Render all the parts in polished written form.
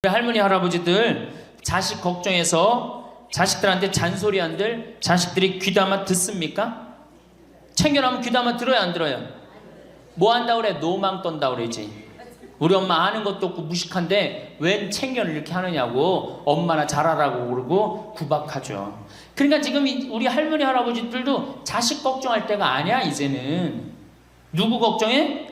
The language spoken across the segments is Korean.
할머니 할아버지들 자식 걱정해서 자식들한테 잔소리한들 자식들이 귀담아 듣습니까? 챙겨나면 귀담아 들어야 안 들어요? 뭐 한다 그래? 노망 떤다 그러지. 우리 엄마 아는 것도 없고 무식한데 웬 챙겨를 이렇게 하느냐고 엄마나 잘하라고 그러고 구박하죠. 그러니까 지금 우리 할머니 할아버지들도 자식 걱정할 때가 아니야. 이제는 누구 걱정해?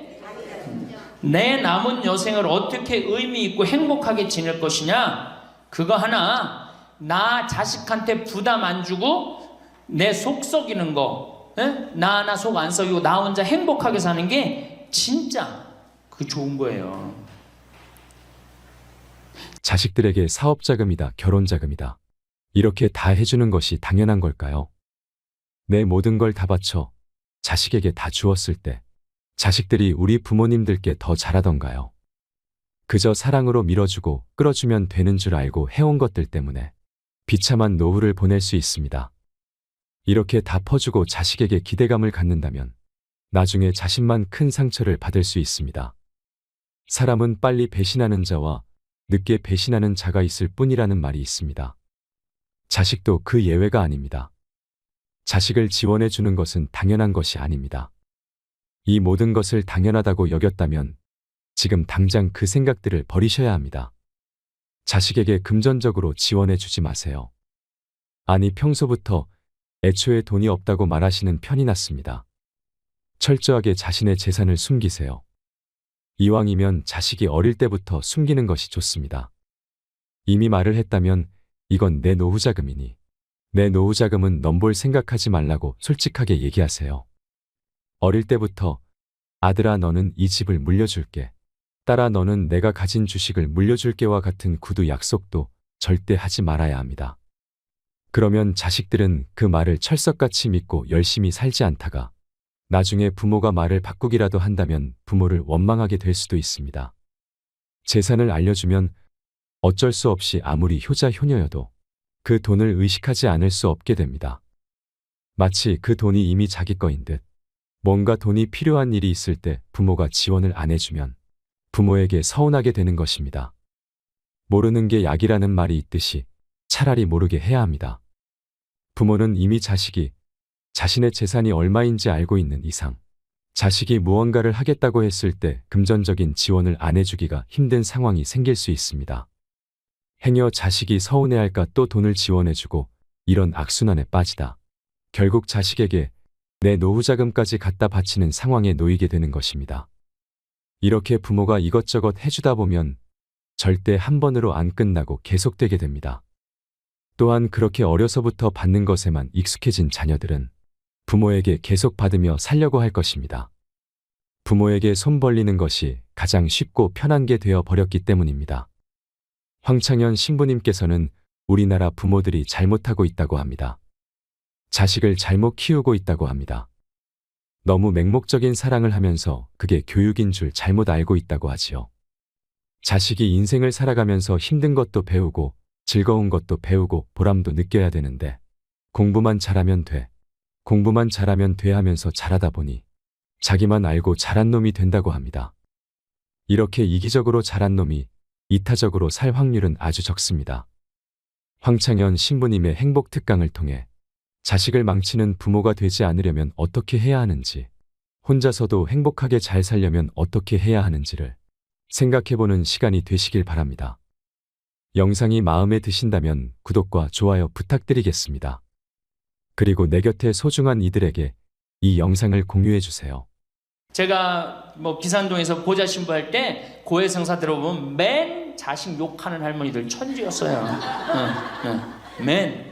내 남은 여생을 어떻게 의미 있고 행복하게 지낼 것이냐, 그거 하나. 나 자식한테 부담 안 주고 내 속 썩이는 거, 나 하나 속 안 썩이고 나 혼자 행복하게 사는 게 진짜 그 좋은 거예요. 자식들에게 사업자금이다, 결혼자금이다, 이렇게 다 해주는 것이 당연한 걸까요? 내 모든 걸 다 바쳐 자식에게 다 주었을 때 자식들이 우리 부모님들께 더 잘하던가요? 그저 사랑으로 밀어주고 끌어주면 되는 줄 알고 해온 것들 때문에 비참한 노후를 보낼 수 있습니다. 이렇게 다 퍼주고 자식에게 기대감을 갖는다면 나중에 자신만 큰 상처를 받을 수 있습니다. 사람은 빨리 배신하는 자와 늦게 배신하는 자가 있을 뿐이라는 말이 있습니다. 자식도 그 예외가 아닙니다. 자식을 지원해 주는 것은 당연한 것이 아닙니다. 이 모든 것을 당연하다고 여겼다면 지금 당장 그 생각들을 버리셔야 합니다. 자식에게 금전적으로 지원해 주지 마세요. 아니, 평소부터 애초에 돈이 없다고 말하시는 편이 낫습니다. 철저하게 자신의 재산을 숨기세요. 이왕이면 자식이 어릴 때부터 숨기는 것이 좋습니다. 이미 말을 했다면 이건 내 노후자금이니 내 노후자금은 넘볼 생각하지 말라고 솔직하게 얘기하세요. 어릴 때부터 아들아 너는 이 집을 물려줄게, 딸아 너는 내가 가진 주식을 물려줄게와 같은 구두 약속도 절대 하지 말아야 합니다. 그러면 자식들은 그 말을 철석같이 믿고 열심히 살지 않다가 나중에 부모가 말을 바꾸기라도 한다면 부모를 원망하게 될 수도 있습니다. 재산을 알려주면 어쩔 수 없이 아무리 효자 효녀여도 그 돈을 의식하지 않을 수 없게 됩니다. 마치 그 돈이 이미 자기 거인 듯. 뭔가 돈이 필요한 일이 있을 때 부모가 지원을 안 해주면 부모에게 서운하게 되는 것입니다. 모르는 게 약이라는 말이 있듯이 차라리 모르게 해야 합니다. 부모는 이미 자식이 자신의 재산이 얼마인지 알고 있는 이상 자식이 무언가를 하겠다고 했을 때 금전적인 지원을 안 해주기가 힘든 상황이 생길 수 있습니다. 행여 자식이 서운해할까 또 돈을 지원해주고 이런 악순환에 빠지다 결국 자식에게 내 노후자금까지 갖다 바치는 상황에 놓이게 되는 것입니다. 이렇게 부모가 이것저것 해주다 보면 절대 한 번으로 안 끝나고 계속되게 됩니다. 또한 그렇게 어려서부터 받는 것에만 익숙해진 자녀들은 부모에게 계속 받으며 살려고 할 것입니다. 부모에게 손 벌리는 것이 가장 쉽고 편한 게 되어 버렸기 때문입니다. 황창현 신부님께서는 우리나라 부모들이 잘못하고 있다고 합니다. 자식을 잘못 키우고 있다고 합니다. 너무 맹목적인 사랑을 하면서 그게 교육인 줄 잘못 알고 있다고 하지요. 자식이 인생을 살아가면서 힘든 것도 배우고 즐거운 것도 배우고 보람도 느껴야 되는데 공부만 잘하면 돼, 공부만 잘하면 돼 하면서 잘하다 보니 자기만 알고 잘한 놈이 된다고 합니다. 이렇게 이기적으로 잘한 놈이 이타적으로 살 확률은 아주 적습니다. 황창현 신부님의 행복 특강을 통해 자식을 망치는 부모가 되지 않으려면 어떻게 해야 하는지, 혼자서도 행복하게 잘 살려면 어떻게 해야 하는지를 생각해보는 시간이 되시길 바랍니다. 영상이 마음에 드신다면 구독과 좋아요 부탁드리겠습니다. 그리고 내 곁에 소중한 이들에게 이 영상을 공유해주세요. 제가 기산동에서 보좌 신부할 때 고해성사 들어보면 맨 자식 욕하는 할머니들 천지였어요. 맨.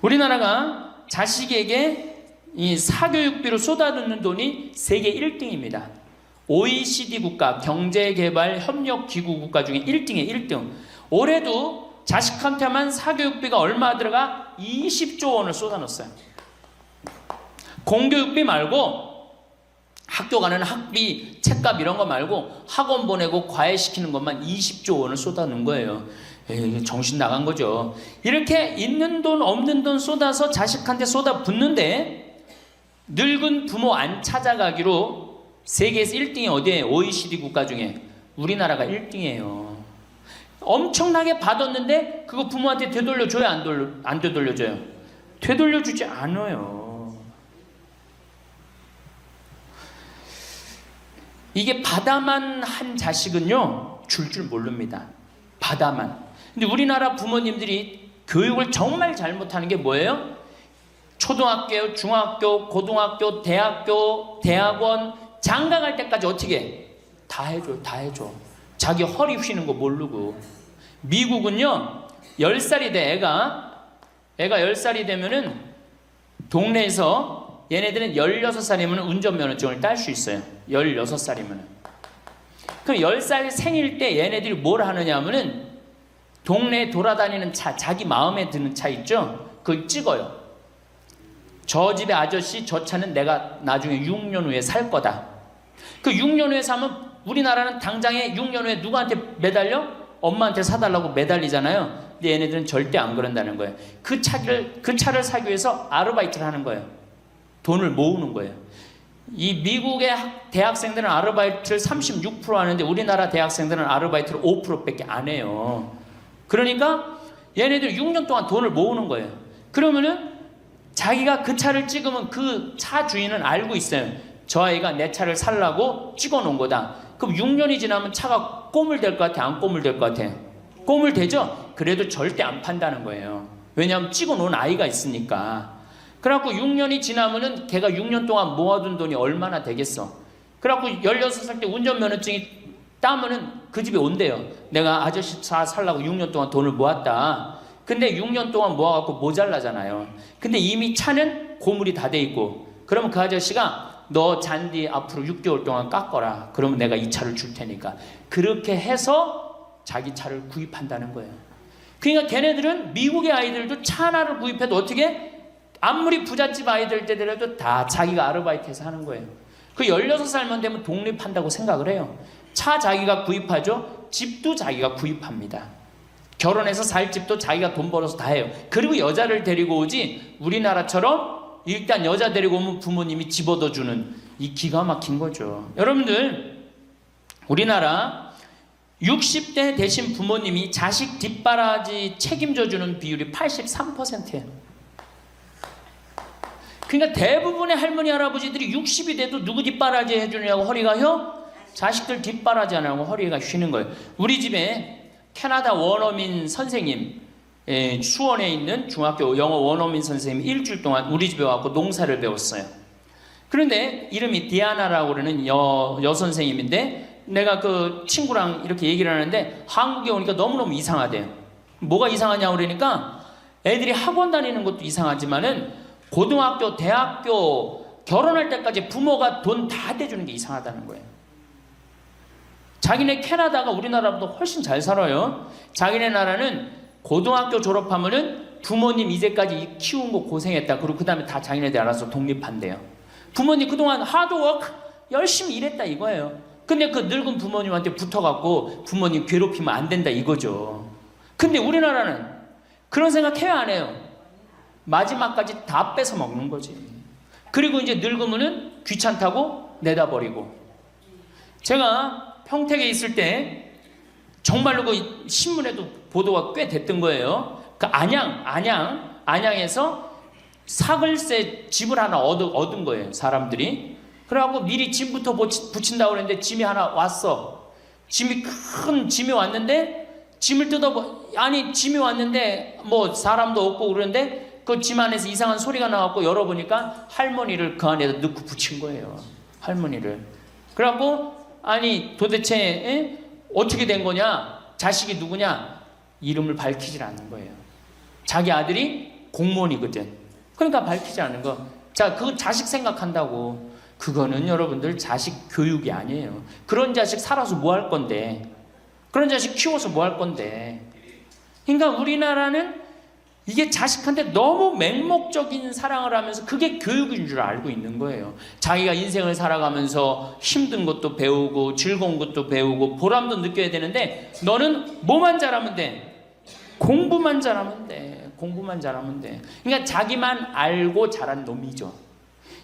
우리나라가 자식에게 이 사교육비로 쏟아붓는 돈이 세계 1등입니다. OECD 국가, 경제개발협력기구 국가 중에 1등이에요. 1등. 올해도 자식한테만 사교육비가 얼마 들어가? 20조 원을 쏟아넣었어요. 공교육비 말고 학교 가는 학비, 책값 이런 거 말고 학원 보내고 과외시키는 것만 20조 원을 쏟아놓은 거예요. 정신 나간 거죠. 이렇게 있는 돈 없는 돈 쏟아서 자식한테 쏟아붓는데 늙은 부모 안 찾아가기로 세계에서 1등이 어디예요? OECD 국가 중에 우리나라가 1등이에요. 엄청나게 받았는데 그거 부모한테 되돌려줘요? 안 되돌려줘요? 되돌려주지 않아요. 이게 받아만 한 자식은요 줄 모릅니다. 받아만. 근데 우리나라 부모님들이 교육을 정말 잘못하는 게 뭐예요? 초등학교, 중학교, 고등학교, 대학교, 대학원 장가 갈 때까지 어떻게 해? 다 해줘. 자기 허리 휘는 거 모르고. 미국은요 10살이 돼. 애가 10살이 되면은 동네에서 얘네들은 16살이면 운전면허증을 딸 수 있어요. 16살이면. 그럼 10살 생일 때 얘네들이 뭘 하느냐 하면은 동네에 돌아다니는 차, 자기 마음에 드는 차 있죠? 그걸 찍어요. 저 집의 아저씨 저 차는 내가 나중에 6년 후에 살 거다. 그 6년 후에 사면 우리나라는 당장에 6년 후에 누구한테 매달려? 엄마한테 사달라고 매달리잖아요. 근데 얘네들은 절대 안 그런다는 거예요. 그 차를 사기 위해서 아르바이트를 하는 거예요. 돈을 모으는 거예요. 이 미국의 대학생들은 아르바이트를 36% 하는데 우리나라 대학생들은 아르바이트를 5%밖에 안 해요. 그러니까 얘네들 6년 동안 돈을 모으는 거예요. 그러면은 자기가 그 차를 찍으면 그 차 주인은 알고 있어요. 저 아이가 내 차를 살라고 찍어 놓은 거다. 그럼 6년이 지나면 차가 꼬물될 것 같아? 안 꼬물될 것 같아? 꼬물되죠? 그래도 절대 안 판다는 거예요. 왜냐하면 찍어 놓은 아이가 있으니까. 그래갖고 6년이 지나면은 걔가 6년 동안 모아둔 돈이 얼마나 되겠어. 그래갖고 16살 때 운전면허증이 따면은 그 집에 온대요. 내가 아저씨 차 살라고 6년 동안 돈을 모았다. 근데 6년 동안 모아갖고 모자라잖아요. 근데 이미 차는 고물이 다 돼 있고, 그러면 그 아저씨가 너 잔디 앞으로 6개월 동안 깎어라. 그러면 내가 이 차를 줄 테니까. 그렇게 해서 자기 차를 구입한다는 거예요. 그러니까 걔네들은 미국의 아이들도 차 하나를 구입해도 어떻게? 아무리 부잣집 아이들 때더라도 다 자기가 아르바이트해서 하는 거예요. 그 16살만 되면 독립한다고 생각을 해요. 차 자기가 구입하죠. 집도 자기가 구입합니다. 결혼해서 살 집도 자기가 돈 벌어서 다 해요. 그리고 여자를 데리고 오지 우리나라처럼 일단 여자 데리고 오면 부모님이 집 얻어주는 이 기가 막힌 거죠. 여러분들 우리나라 60대 되신 부모님이 자식 뒷바라지 책임져주는 비율이 83%예요. 그러니까 대부분의 할머니 할아버지들이 60이 돼도 누구 뒷바라지 해주느냐고 허리가 휘어? 자식들 뒷바라지 안 하고 허리가 휘는 거예요. 우리 집에 캐나다 원어민 선생님, 수원에 있는 중학교 영어 원어민 선생님이 일주일 동안 우리 집에 와서 농사를 배웠어요. 그런데 이름이 디아나라고 그러는 여선생님인데 내가 그 친구랑 이렇게 얘기를 하는데 한국에 오니까 너무너무 이상하대요. 뭐가 이상하냐고 그러니까 애들이 학원 다니는 것도 이상하지만은 고등학교, 대학교 결혼할 때까지 부모가 돈 다 대주는 게 이상하다는 거예요. 자기네 캐나다가 우리나라보다 훨씬 잘 살아요. 자기네 나라는 고등학교 졸업하면은 부모님 이제까지 키운 거 고생했다. 그리고 그 다음에 다 자기네들 알아서 독립한대요. 부모님 그동안 하드워크 열심히 일했다 이거예요. 근데 그 늙은 부모님한테 붙어갖고 부모님 괴롭히면 안 된다 이거죠. 근데 우리나라는 그런 생각 해요 안 해요? 마지막까지 다 뺏어 먹는 거지. 그리고 이제 늙으면은 귀찮다고 내다 버리고. 제가 평택에 있을 때 정말로 그 신문에도 보도가 꽤 됐던 거예요. 그 안양에서 사글세 집을 하나 얻은 거예요, 사람들이. 그래갖고 미리 짐부터 붙인다고 그랬는데 짐이 하나 왔어. 큰 짐이 왔는데 짐을 짐이 왔는데 뭐 사람도 없고 그러는데 그 짐 안에서 이상한 소리가 나갖고 열어보니까 할머니를 그 안에다 넣고 붙인 거예요. 할머니를. 그래갖고 아니 도대체 어떻게 된 거냐? 자식이 누구냐? 이름을 밝히질 않는 거예요. 자기 아들이 공무원이거든. 그러니까 밝히지 않는 거. 자, 그 자식 생각한다고. 그거는 여러분들 자식 교육이 아니에요. 그런 자식 살아서 뭐 할 건데. 그런 자식 키워서 뭐 할 건데. 그러니까 우리나라는 이게 자식한테 너무 맹목적인 사랑을 하면서 그게 교육인 줄 알고 있는 거예요. 자기가 인생을 살아가면서 힘든 것도 배우고 즐거운 것도 배우고 보람도 느껴야 되는데 너는 뭐만 잘하면 돼? 공부만 잘하면 돼. 공부만 잘하면 돼. 그러니까 자기만 알고 자란 놈이죠.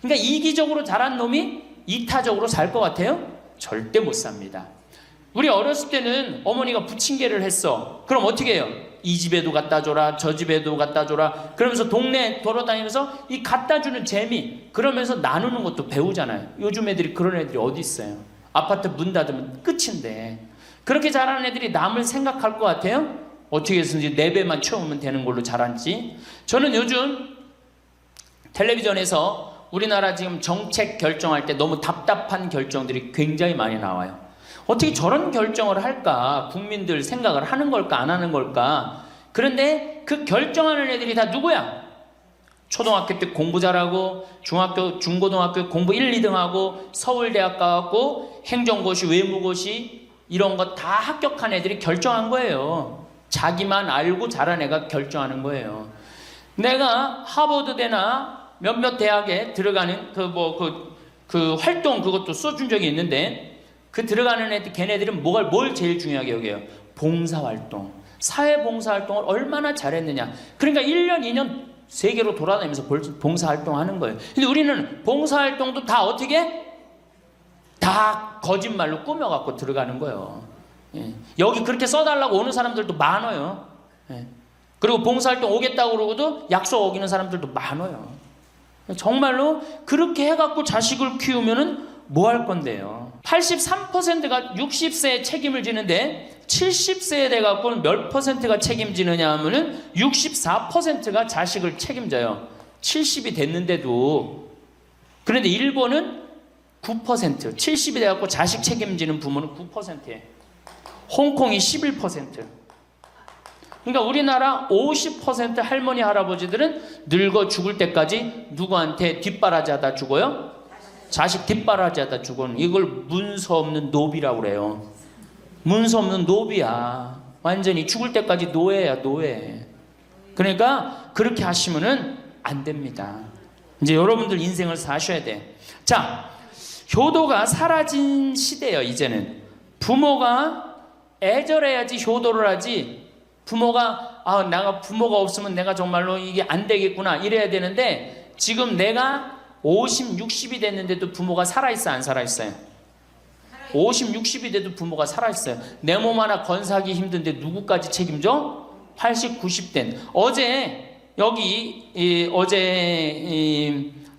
그러니까 이기적으로 자란 놈이 이타적으로 살 것 같아요? 절대 못 삽니다. 우리 어렸을 때는 어머니가 부침개를 했어. 그럼 어떻게 해요? 이 집에도 갖다 줘라, 저 집에도 갖다 줘라. 그러면서 동네 돌아다니면서 이 갖다 주는 재미, 그러면서 나누는 것도 배우잖아요. 요즘 애들이 그런 애들이 어디 있어요? 아파트 문 닫으면 끝인데. 그렇게 자라는 애들이 남을 생각할 것 같아요? 어떻게 해서든지 4배만 채우면 되는 걸로 자란지. 저는 요즘 텔레비전에서 우리나라 지금 정책 결정할 때 너무 답답한 결정들이 굉장히 많이 나와요. 어떻게 저런 결정을 할까? 국민들 생각을 하는 걸까? 안 하는 걸까? 그런데 그 결정하는 애들이 다 누구야? 초등학교 때 공부 잘하고 중학교, 중고등학교 공부 1, 2등 하고 서울대학 가고 행정고시, 외무고시 이런 거 다 합격한 애들이 결정한 거예요. 자기만 알고 잘한 애가 결정하는 거예요. 내가 하버드대나 몇몇 대학에 들어가는 그 활동 그것도 써준 적이 있는데 그 들어가는 애들 걔네들은 뭘 제일 중요하게 여겨요? 봉사활동, 사회봉사활동을 얼마나 잘했느냐. 그러니까 1년, 2년 세계로 돌아다니면서 봉사활동하는 거예요. 근데 우리는 봉사활동도 다 어떻게? 다 거짓말로 꾸며갖고 들어가는 거예요. 예. 여기 그렇게 써달라고 오는 사람들도 많아요. 예. 그리고 봉사활동 오겠다고 그러고도 약속 어기는 사람들도 많아요. 정말로 그렇게 해갖고 자식을 키우면은 뭐 할 건데요? 83%가 60세에 책임을 지는데 70세에 돼갖고는 몇 퍼센트가 책임지느냐 하면은 64%가 자식을 책임져요. 70이 됐는데도. 그런데 일본은 9%, 70이 돼갖고 자식 책임지는 부모는 9%예요. 홍콩이 11%. 그러니까 우리나라 50% 할머니 할아버지들은 늙어 죽을 때까지 누구한테 뒷바라지 하다 죽어요? 자식 뒷바라지 하다 죽어는 이걸 문서 없는 노비라고 그래요. 문서 없는 노비야. 완전히 죽을 때까지 노예야, 노예. 그러니까 그렇게 하시면은 안 됩니다. 이제 여러분들 인생을 사셔야 돼. 자, 효도가 사라진 시대예요. 이제는 부모가 애절해야지 효도를 하지. 부모가 내가 부모가 없으면 내가 정말로 이게 안 되겠구나 이래야 되는데 지금 내가 50, 60이 됐는데도 부모가 살아있어 안 살아있어요? 50, 60이 돼도 부모가 살아있어요. 내 몸 하나 건사하기 힘든데 누구까지 책임져? 80, 90된 어제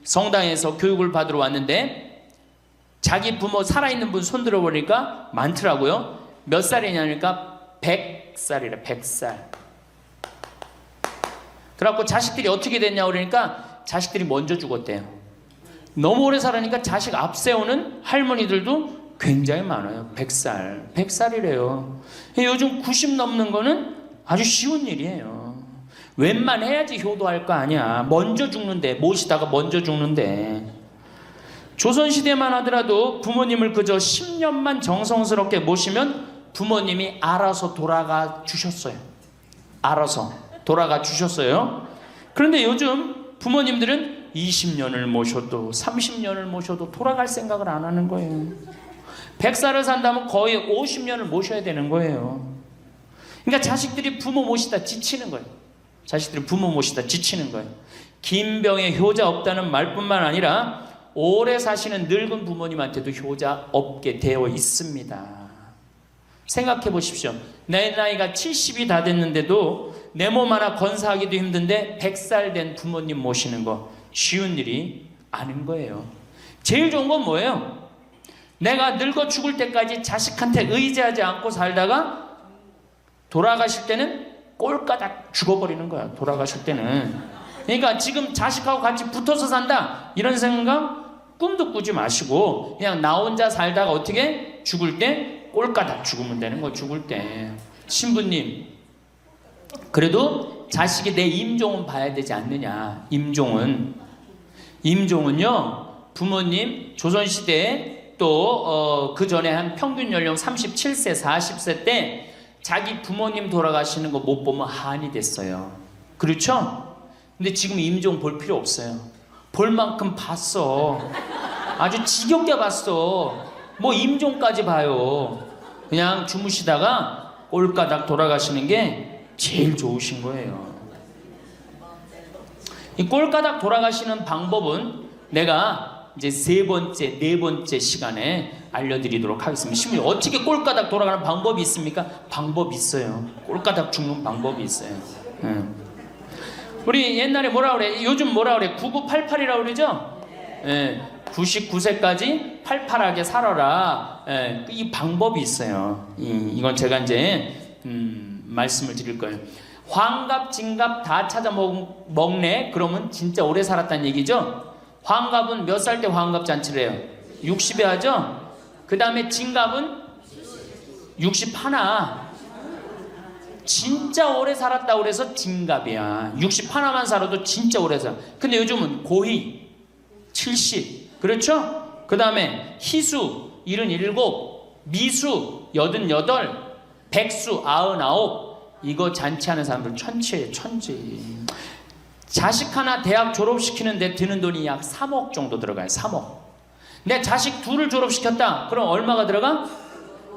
성당에서 교육을 받으러 왔는데 자기 부모 살아있는 분 손 들어보니까 많더라고요. 몇 살이냐니까 100살이래. 100살. 그래갖고 자식들이 어떻게 됐냐고 그러니까 자식들이 먼저 죽었대요. 너무 오래 살으니까 자식 앞세우는 할머니들도 굉장히 많아요. 100살. 100살이래요. 요즘 90 넘는 거는 아주 쉬운 일이에요. 웬만해야지 효도할 거 아니야. 먼저 죽는데, 모시다가 먼저 죽는데. 조선시대만 하더라도 부모님을 그저 10년만 정성스럽게 모시면 부모님이 알아서 돌아가 주셨어요. 알아서 돌아가 주셨어요. 그런데 요즘 부모님들은 20년을 모셔도 30년을 모셔도 돌아갈 생각을 안 하는 거예요. 100살을 산다면 거의 50년을 모셔야 되는 거예요. 그러니까 자식들이 부모 모시다 지치는 거예요. 자식들이 부모 모시다 지치는 거예요. 김병에 효자 없다는 말뿐만 아니라 오래 사시는 늙은 부모님한테도 효자 없게 되어 있습니다. 생각해 보십시오. 내 나이가 70이 다 됐는데도 내 몸 하나 건사하기도 힘든데 100살 된 부모님 모시는 거 쉬운 일이 아닌 거예요. 제일 좋은 건 뭐예요? 내가 늙어 죽을 때까지 자식한테 의지하지 않고 살다가 돌아가실 때는 꼴까닥 죽어버리는 거야. 돌아가실 때는. 그러니까 지금 자식하고 같이 붙어서 산다 이런 생각 꿈도 꾸지 마시고 그냥 나 혼자 살다가 어떻게 죽을 때 꼴까닥 죽으면 되는 거. 죽을 때 신부님 그래도 자식이 내 임종은 봐야 되지 않느냐. 임종은요 부모님 조선시대에 또 그 전에 한 평균 연령 37세 40세 때 자기 부모님 돌아가시는 거 못 보면 한이 됐어요. 그렇죠? 근데 지금 임종 볼 필요 없어요. 볼 만큼 봤어. 아주 지겹게 봤어. 뭐 임종까지 봐요. 그냥 주무시다가 꼴까닥 돌아가시는 게 제일 좋으신 거예요. 이 꼴까닥 돌아가시는 방법은 내가 이제 네 번째 시간에 알려드리도록 하겠습니다. 시부모님 어떻게 꼴가닥 돌아가는 방법이 있습니까? 방법이 있어요. 꼴가닥 죽는 방법이 있어요. 우리 옛날에 뭐라 그래? 요즘 뭐라 그래? 9988이라고 그러죠? 99세까지 팔팔하게 살아라. 이 방법이 있어요. 이건 제가 이제 말씀을 드릴 거예요. 환갑, 진갑 다 찾아 먹네. 그러면 진짜 오래 살았다는 얘기죠. 환갑은 몇 살 때 환갑 잔치를 해요? 60에 하죠. 그 다음에 진갑은 61. 진짜 오래 살았다고 그래서 진갑이야. 61만 살아도 진짜 오래 살아. 근데 요즘은 고희 70, 그렇죠? 그 다음에 희수 77, 미수 88, 백수 99. 이거 잔치하는 사람들 천치예요. 천치. 자식 하나 대학 졸업시키는데 드는 돈이 약 3억 정도 들어가요. 3억. 내 자식 둘을 졸업시켰다. 그럼 얼마가 들어가?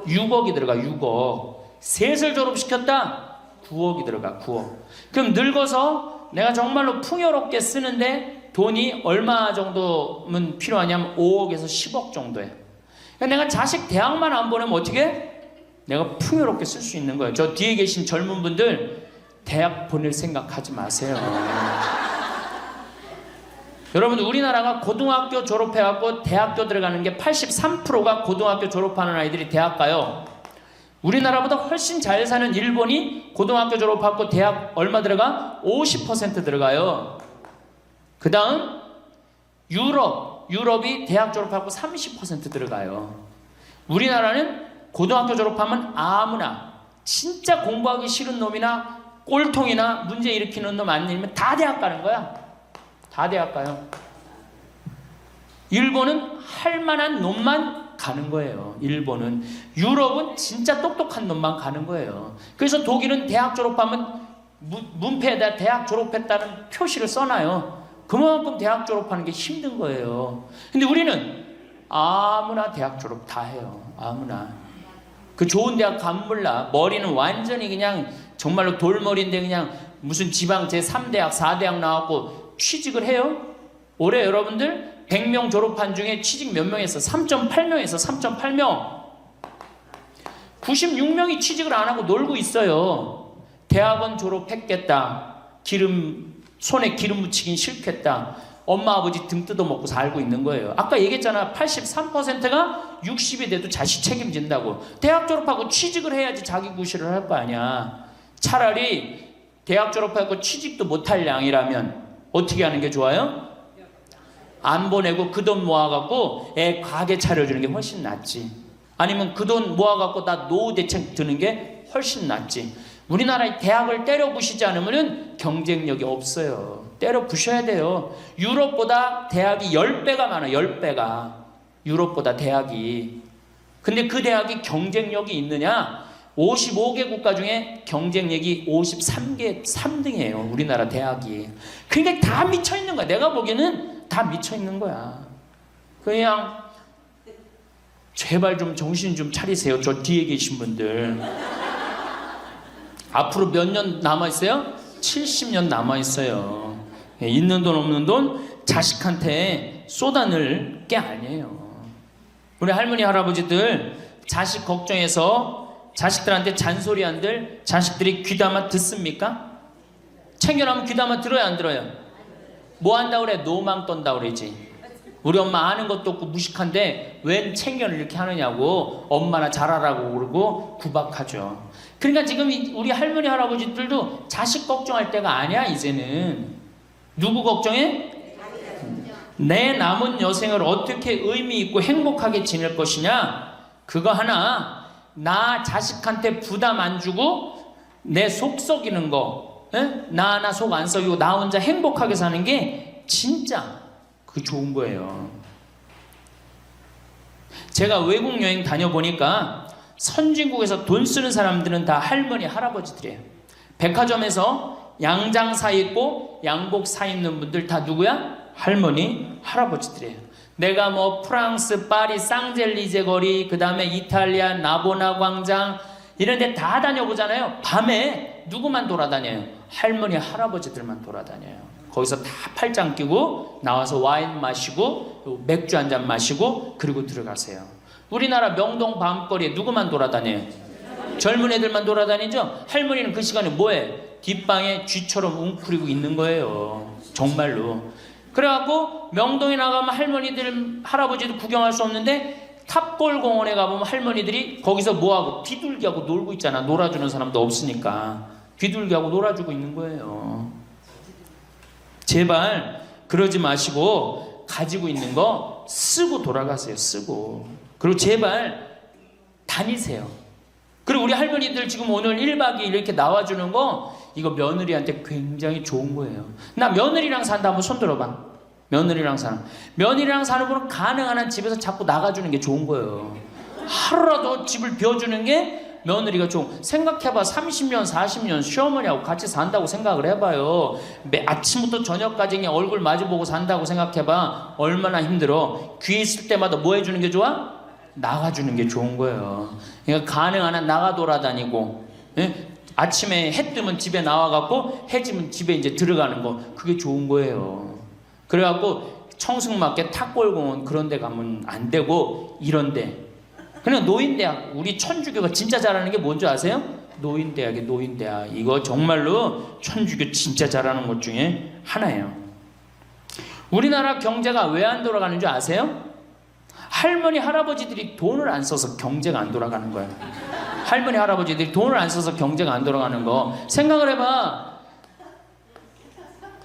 6억이 들어가. 6억. 셋을 졸업시켰다. 9억이 들어가. 9억. 그럼 늙어서 내가 정말로 풍요롭게 쓰는데 돈이 얼마 정도면 필요하냐면 5억에서 10억 정도예요. 그러니까 내가 자식 대학만 안 보내면 어떻게? 내가 풍요롭게 쓸 수 있는 거예요. 저 뒤에 계신 젊은 분들 대학 보낼 생각하지 마세요. 여러분, 우리나라가 고등학교 졸업해갖고 대학교 들어가는 게 83%가 고등학교 졸업하는 아이들이 대학 가요. 우리나라보다 훨씬 잘 사는 일본이 고등학교 졸업하고 대학 얼마 들어가? 50% 들어가요. 그 다음 유럽이 대학 졸업하고 30% 들어가요. 우리나라는 고등학교 졸업하면 아무나 진짜 공부하기 싫은 놈이나 꼴통이나 문제 일으키는 놈 아니면 다 대학 가는 거야. 다 대학 가요. 일본은 할 만한 놈만 가는 거예요. 일본은. 유럽은 진짜 똑똑한 놈만 가는 거예요. 그래서 독일은 대학 졸업하면 문패에다 대학 졸업했다는 표시를 써놔요. 그만큼 대학 졸업하는 게 힘든 거예요. 근데 우리는 아무나 대학 졸업 다 해요. 아무나. 그 좋은 대학 가면 몰라. 머리는 완전히 그냥 정말로 돌머리인데 그냥 무슨 지방 제3대학 4대학 나왔고 취직을 해요. 올해 여러분들 100명 졸업한 중에 취직 몇 명 했어? 3.8명 했어. 3.8명. 96명이 취직을 안 하고 놀고 있어요. 대학원 졸업했겠다. 손에 기름 묻히긴 싫겠다. 엄마 아버지 등 뜯어먹고 살고 있는 거예요. 아까 얘기했잖아. 83%가 60이 돼도 자식 책임진다고. 대학 졸업하고 취직을 해야지 자기 구실을 할 거 아니야. 차라리 대학 졸업하고 취직도 못할 양이라면 어떻게 하는 게 좋아요? 안 보내고 그 돈 모아갖고 애 가게 차려주는 게 훨씬 낫지. 아니면 그 돈 모아갖고 나 노후 대책 드는 게 훨씬 낫지. 우리나라의 대학을 때려 부시지 않으면 경쟁력이 없어요. 때려 부셔야 돼요. 유럽보다 대학이 10배가 많아요. 10배가. 유럽보다 대학이. 근데 그 대학이 경쟁력이 있느냐? 55개 국가 중에 경쟁력이 53개 3등이에요. 우리나라 대학이. 그러니까 다 미쳐있는 거야. 내가 보기에는 다 미쳐있는 거야. 그냥 제발 좀 정신 좀 차리세요. 저 뒤에 계신 분들. 앞으로 몇 년 남아있어요? 70년 남아있어요. 있는 돈 없는 돈 자식한테 쏟아낼 게 아니에요. 우리 할머니 할아버지들 자식 걱정해서 자식들한테 잔소리한들 자식들이 귀담아 듣습니까? 챙겨나면 귀담아 들어야 안 들어요? 뭐 한다고 그래? 노망 떤다고 그러지. 우리 엄마 아는 것도 없고 무식한데 웬 챙겨를 이렇게 하느냐고 엄마나 잘하라고 그러고 구박하죠. 그러니까 지금 우리 할머니 할아버지들도 자식 걱정할 때가 아니야. 이제는 누구 걱정해? 내 남은 여생을 어떻게 의미 있고 행복하게 지낼 것이냐. 그거 하나. 나 자식한테 부담 안 주고 내 속 썩이는 거, 나 속 안 썩이고 나 혼자 행복하게 사는 게 진짜 그 좋은 거예요. 제가 외국 여행 다녀보니까 선진국에서 돈 쓰는 사람들은 다 할머니 할아버지들이에요. 백화점에서 양장 사 입고 양복 사 입는 분들 다 누구야? 할머니 할아버지들이에요. 내가 뭐 프랑스 파리 쌍젤리제 거리, 그 다음에 이탈리아 나보나 광장 이런 데 다 다녀보잖아요. 밤에 누구만 돌아다녀요? 할머니 할아버지들만 돌아다녀요. 거기서 다 팔짱 끼고 나와서 와인 마시고 맥주 한 잔 마시고 그리고 들어가세요. 우리나라 명동 밤거리에 누구만 돌아다녀요? 젊은 애들만 돌아다니죠? 할머니는 그 시간에 뭐해? 뒷방에 쥐처럼 웅크리고 있는 거예요. 정말로. 그래갖고 명동에 나가면 할머니들, 할아버지도 구경할 수 없는데 탑골공원에 가보면 할머니들이 거기서 뭐하고? 비둘기하고 놀고 있잖아. 놀아주는 사람도 없으니까. 비둘기하고 놀아주고 있는 거예요. 제발 그러지 마시고 가지고 있는 거 쓰고 돌아가세요. 쓰고. 그리고 제발 다니세요. 그리고 우리 할머니들 지금 오늘 1박 2일 이렇게 나와주는 거 이거 며느리한테 굉장히 좋은 거예요. 나 며느리랑 산다 한번 손 들어봐. 며느리랑 사는. 며느리랑 사는 분은 가능한 한 집에서 자꾸 나가주는 게 좋은 거예요. 하루라도 집을 비워주는 게 며느리가 좋은. 생각해봐. 30년 40년 시어머니하고 같이 산다고 생각을 해봐요. 아침부터 저녁까지 그냥 얼굴 마주보고 산다고 생각해봐. 얼마나 힘들어. 귀 있을 때마다 뭐 해주는 게 좋아? 나가주는 게 좋은 거예요. 그러니까 가능한 한 나가 돌아다니고, 예? 아침에 해 뜨면 집에 나와갖고 해 지면 집에 이제 들어가는 거, 그게 좋은 거예요. 그래갖고 청승맞게 탑골공원 그런 데 가면 안 되고 이런 데. 그냥 노인대학, 우리 천주교가 진짜 잘하는 게 뭔지 아세요? 노인대학이에요. 노인대학. 이거 정말로 천주교 진짜 잘하는 것 중에 하나예요. 우리나라 경제가 왜 안 돌아가는 줄 아세요? 할머니 할아버지들이 돈을 안 써서 경제가 안 돌아가는 거예요. 할머니 할아버지들이 돈을 안 써서 경제가 안 돌아가는 거 생각을 해봐.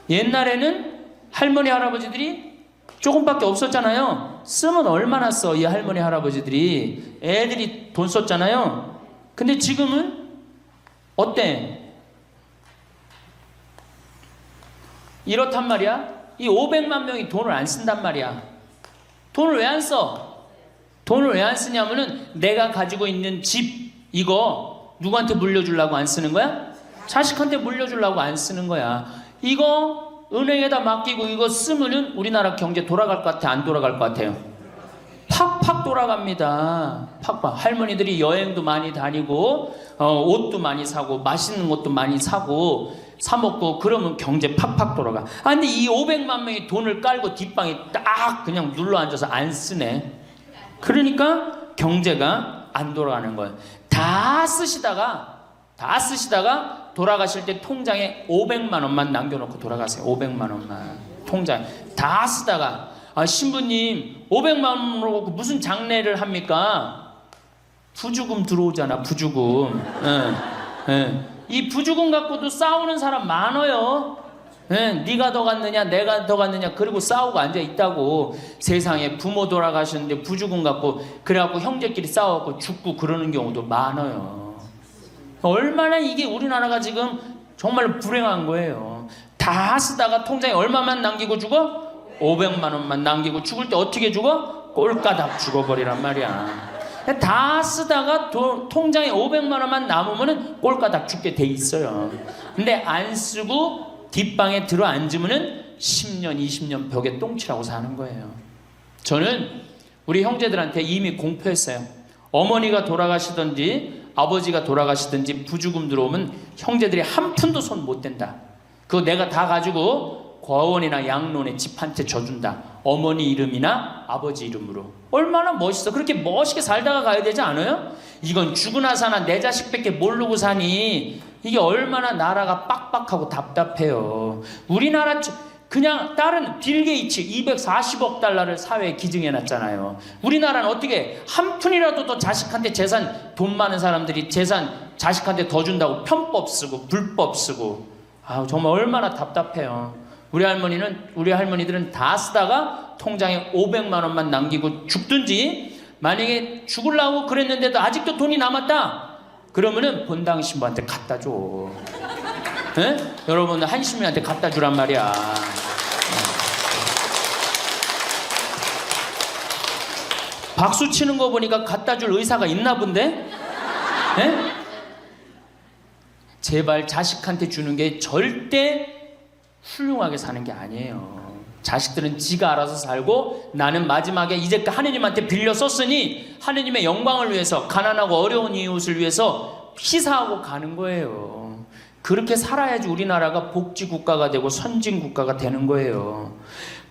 옛날에는 할머니 할아버지들이 조금밖에 없었잖아요. 쓰면 얼마나 써, 이 할머니 할아버지들이. 애들이 돈 썼잖아요. 근데 지금은 어때? 이렇단 말이야. 이 500만 명이 돈을 안 쓴단 말이야. 돈을 왜 안 써? 돈을 왜 안 쓰냐면은 내가 가지고 있는 집 이거 누구한테 물려주려고 안 쓰는 거야? 자식한테 물려주려고 안 쓰는 거야. 이거 은행에다 맡기고 이거 쓰면은 우리나라 경제 돌아갈 것 같아? 안 돌아갈 것 같아요? 팍팍 돌아갑니다. 팍팍. 할머니들이 여행도 많이 다니고 옷도 많이 사고 맛있는 것도 많이 사고 사 먹고 그러면 경제 팍팍 돌아가. 아 근데 이 500만 명이 돈을 깔고 뒷방에 딱 그냥 눌러 앉아서 안 쓰네. 그러니까 경제가 안 돌아가는 거예요. 다 쓰시다가 돌아가실 때 통장에 500만 원만 남겨놓고 돌아가세요. 500만 원만 통장에 다 쓰다가 신부님 500만 원으로 무슨 장례를 합니까? 부주금 들어오잖아. 부주금. 이 부주금 갖고도 싸우는 사람 많아요. 네가 더 갔느냐 내가 더 갔느냐 그리고 싸우고 앉아있다고. 세상에 부모 돌아가셨는데 부주금 갖고 그래갖고 형제끼리 싸워갖고 죽고 그러는 경우도 많아요. 얼마나 이게 우리나라가 지금 정말 불행한 거예요. 다 쓰다가 통장에 얼마만 남기고 죽어? 500만 원만 남기고 죽을 때 어떻게 죽어? 꼴까닥 죽어버리란 말이야. 다 쓰다가 통장에 500만 원만 남으면 꼴까닥 죽게 돼 있어요. 근데 안 쓰고 뒷방에 들어 앉으면 10년 20년 벽에 똥치라고 사는 거예요. 저는 우리 형제들한테 이미 공표했어요. 어머니가 돌아가시든지 아버지가 돌아가시든지 부주금 들어오면 형제들이 한 푼도 손 못 댄다. 그거 내가 다 가지고 과원이나 양론에 집 한 채 져준다. 어머니 이름이나 아버지 이름으로. 얼마나 멋있어. 그렇게 멋있게 살다가 가야 되지 않아요? 이건 죽으나 사나 내 자식밖에 모르고 사니 이게 얼마나 나라가 빡빡하고 답답해요. 우리나라 그냥 다른 빌 게이츠 240억 달러를 사회에 기증해놨잖아요. 우리나라는 어떻게 한 푼이라도 더 자식한테 재산, 돈 많은 사람들이 재산 자식한테 더 준다고 편법 쓰고 불법 쓰고. 정말 얼마나 답답해요. 우리 할머니들은 다 쓰다가 통장에 500만 원만 남기고 죽든지, 만약에 죽으려고 그랬는데도 아직도 돈이 남았다 그러면은 본당 신부한테 갖다 줘. 에? 여러분 한시민한테 갖다 주란 말이야. 박수 치는 거 보니까 갖다 줄 의사가 있나 본데? 에? 제발 자식한테 주는 게 절대 훌륭하게 사는 게 아니에요. 자식들은 지가 알아서 살고 나는 마지막에 이제 하느님한테 빌려 썼으니 하느님의 영광을 위해서 가난하고 어려운 이웃을 위해서 희사하고 가는 거예요. 그렇게 살아야지 우리나라가 복지국가가 되고 선진국가가 되는 거예요.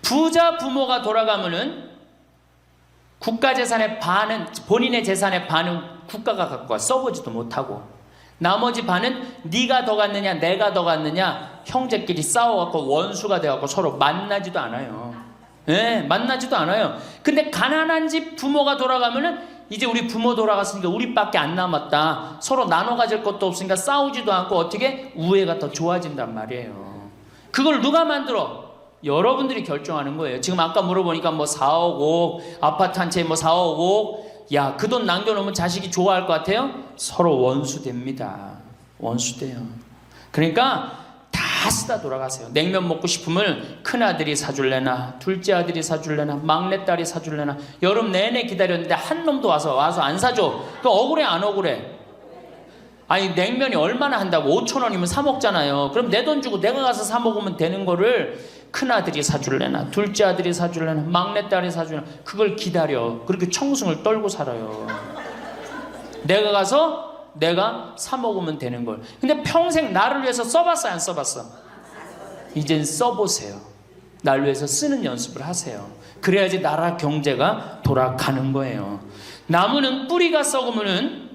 부자 부모가 돌아가면은 국가 재산의 반은, 본인의 재산의 반은 국가가 갖고 와 써보지도 못하고, 나머지 반은 네가 더 갖느냐 내가 더 갖느냐 형제끼리 싸워갖고 원수가 돼갖고 서로 만나지도 않아요. 예, 만나지도 않아요. 근데 가난한 집 부모가 돌아가면은 이제 우리 부모 돌아갔으니까 우리밖에 안 남았다, 서로 나눠 가질 것도 없으니까 싸우지도 않고 어떻게 우애가 더 좋아진단 말이에요. 그걸 누가 만들어? 여러분들이 결정하는 거예요. 지금 아까 물어보니까 뭐 4억 5억 아파트 한 채 뭐 4억 5억, 야, 그 돈 남겨놓으면 자식이 좋아할 것 같아요? 서로 원수됩니다. 원수돼요. 그러니까 다 쓰다 돌아가세요. 냉면 먹고 싶으면 큰아들이 사줄래나 둘째 아들이 사줄래나 막내딸이 사줄래나 여름 내내 기다렸는데 한 놈도 와서 안 사줘. 그 억울해 안 억울해? 아니, 냉면이 얼마나 한다고? 5,000원이면 사 먹잖아요. 그럼 내 돈 주고 내가 가서 사 먹으면 되는 거를 큰아들이 사줄래나 둘째 아들이 사줄래나 막내딸이 사줄래나 그걸 기다려. 그렇게 청승을 떨고 살아요. 내가 가서 내가 사 먹으면 되는 걸. 근데 평생 나를 위해서 써봤어 안 써봤어? 이젠 써보세요. 나를 위해서 쓰는 연습을 하세요. 그래야지 나라 경제가 돌아가는 거예요. 나무는 뿌리가 썩으면은,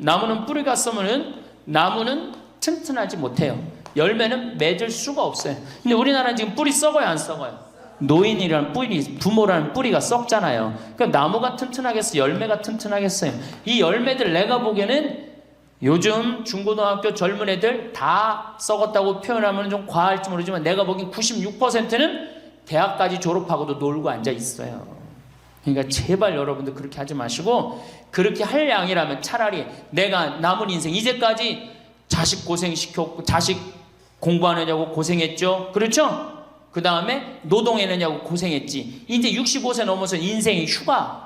나무는 튼튼하지 못해요. 열매는 맺을 수가 없어요. 근데 우리나라는 지금 뿌리 썩어요 안 썩어요? 노인이라는 뿌리, 부모라는 뿌리가 썩잖아요. 그러니까 나무가 튼튼하겠어요? 열매가 튼튼하겠어요? 이 열매들 내가 보기에는 요즘 중고등학교 젊은 애들 다 썩었다고 표현하면 좀 과할지 모르지만 내가 보기엔 96%는 대학까지 졸업하고도 놀고 앉아 있어요. 그러니까 제발 여러분들 그렇게 하지 마시고, 그렇게 할 양이라면 차라리 내가 남은 인생, 이제까지 자식 고생시켰고 자식 공부 안 하냐고 고생했죠. 그렇죠? 그 다음에 노동해내냐고 고생했지. 이제 65세 넘어서 인생이 휴가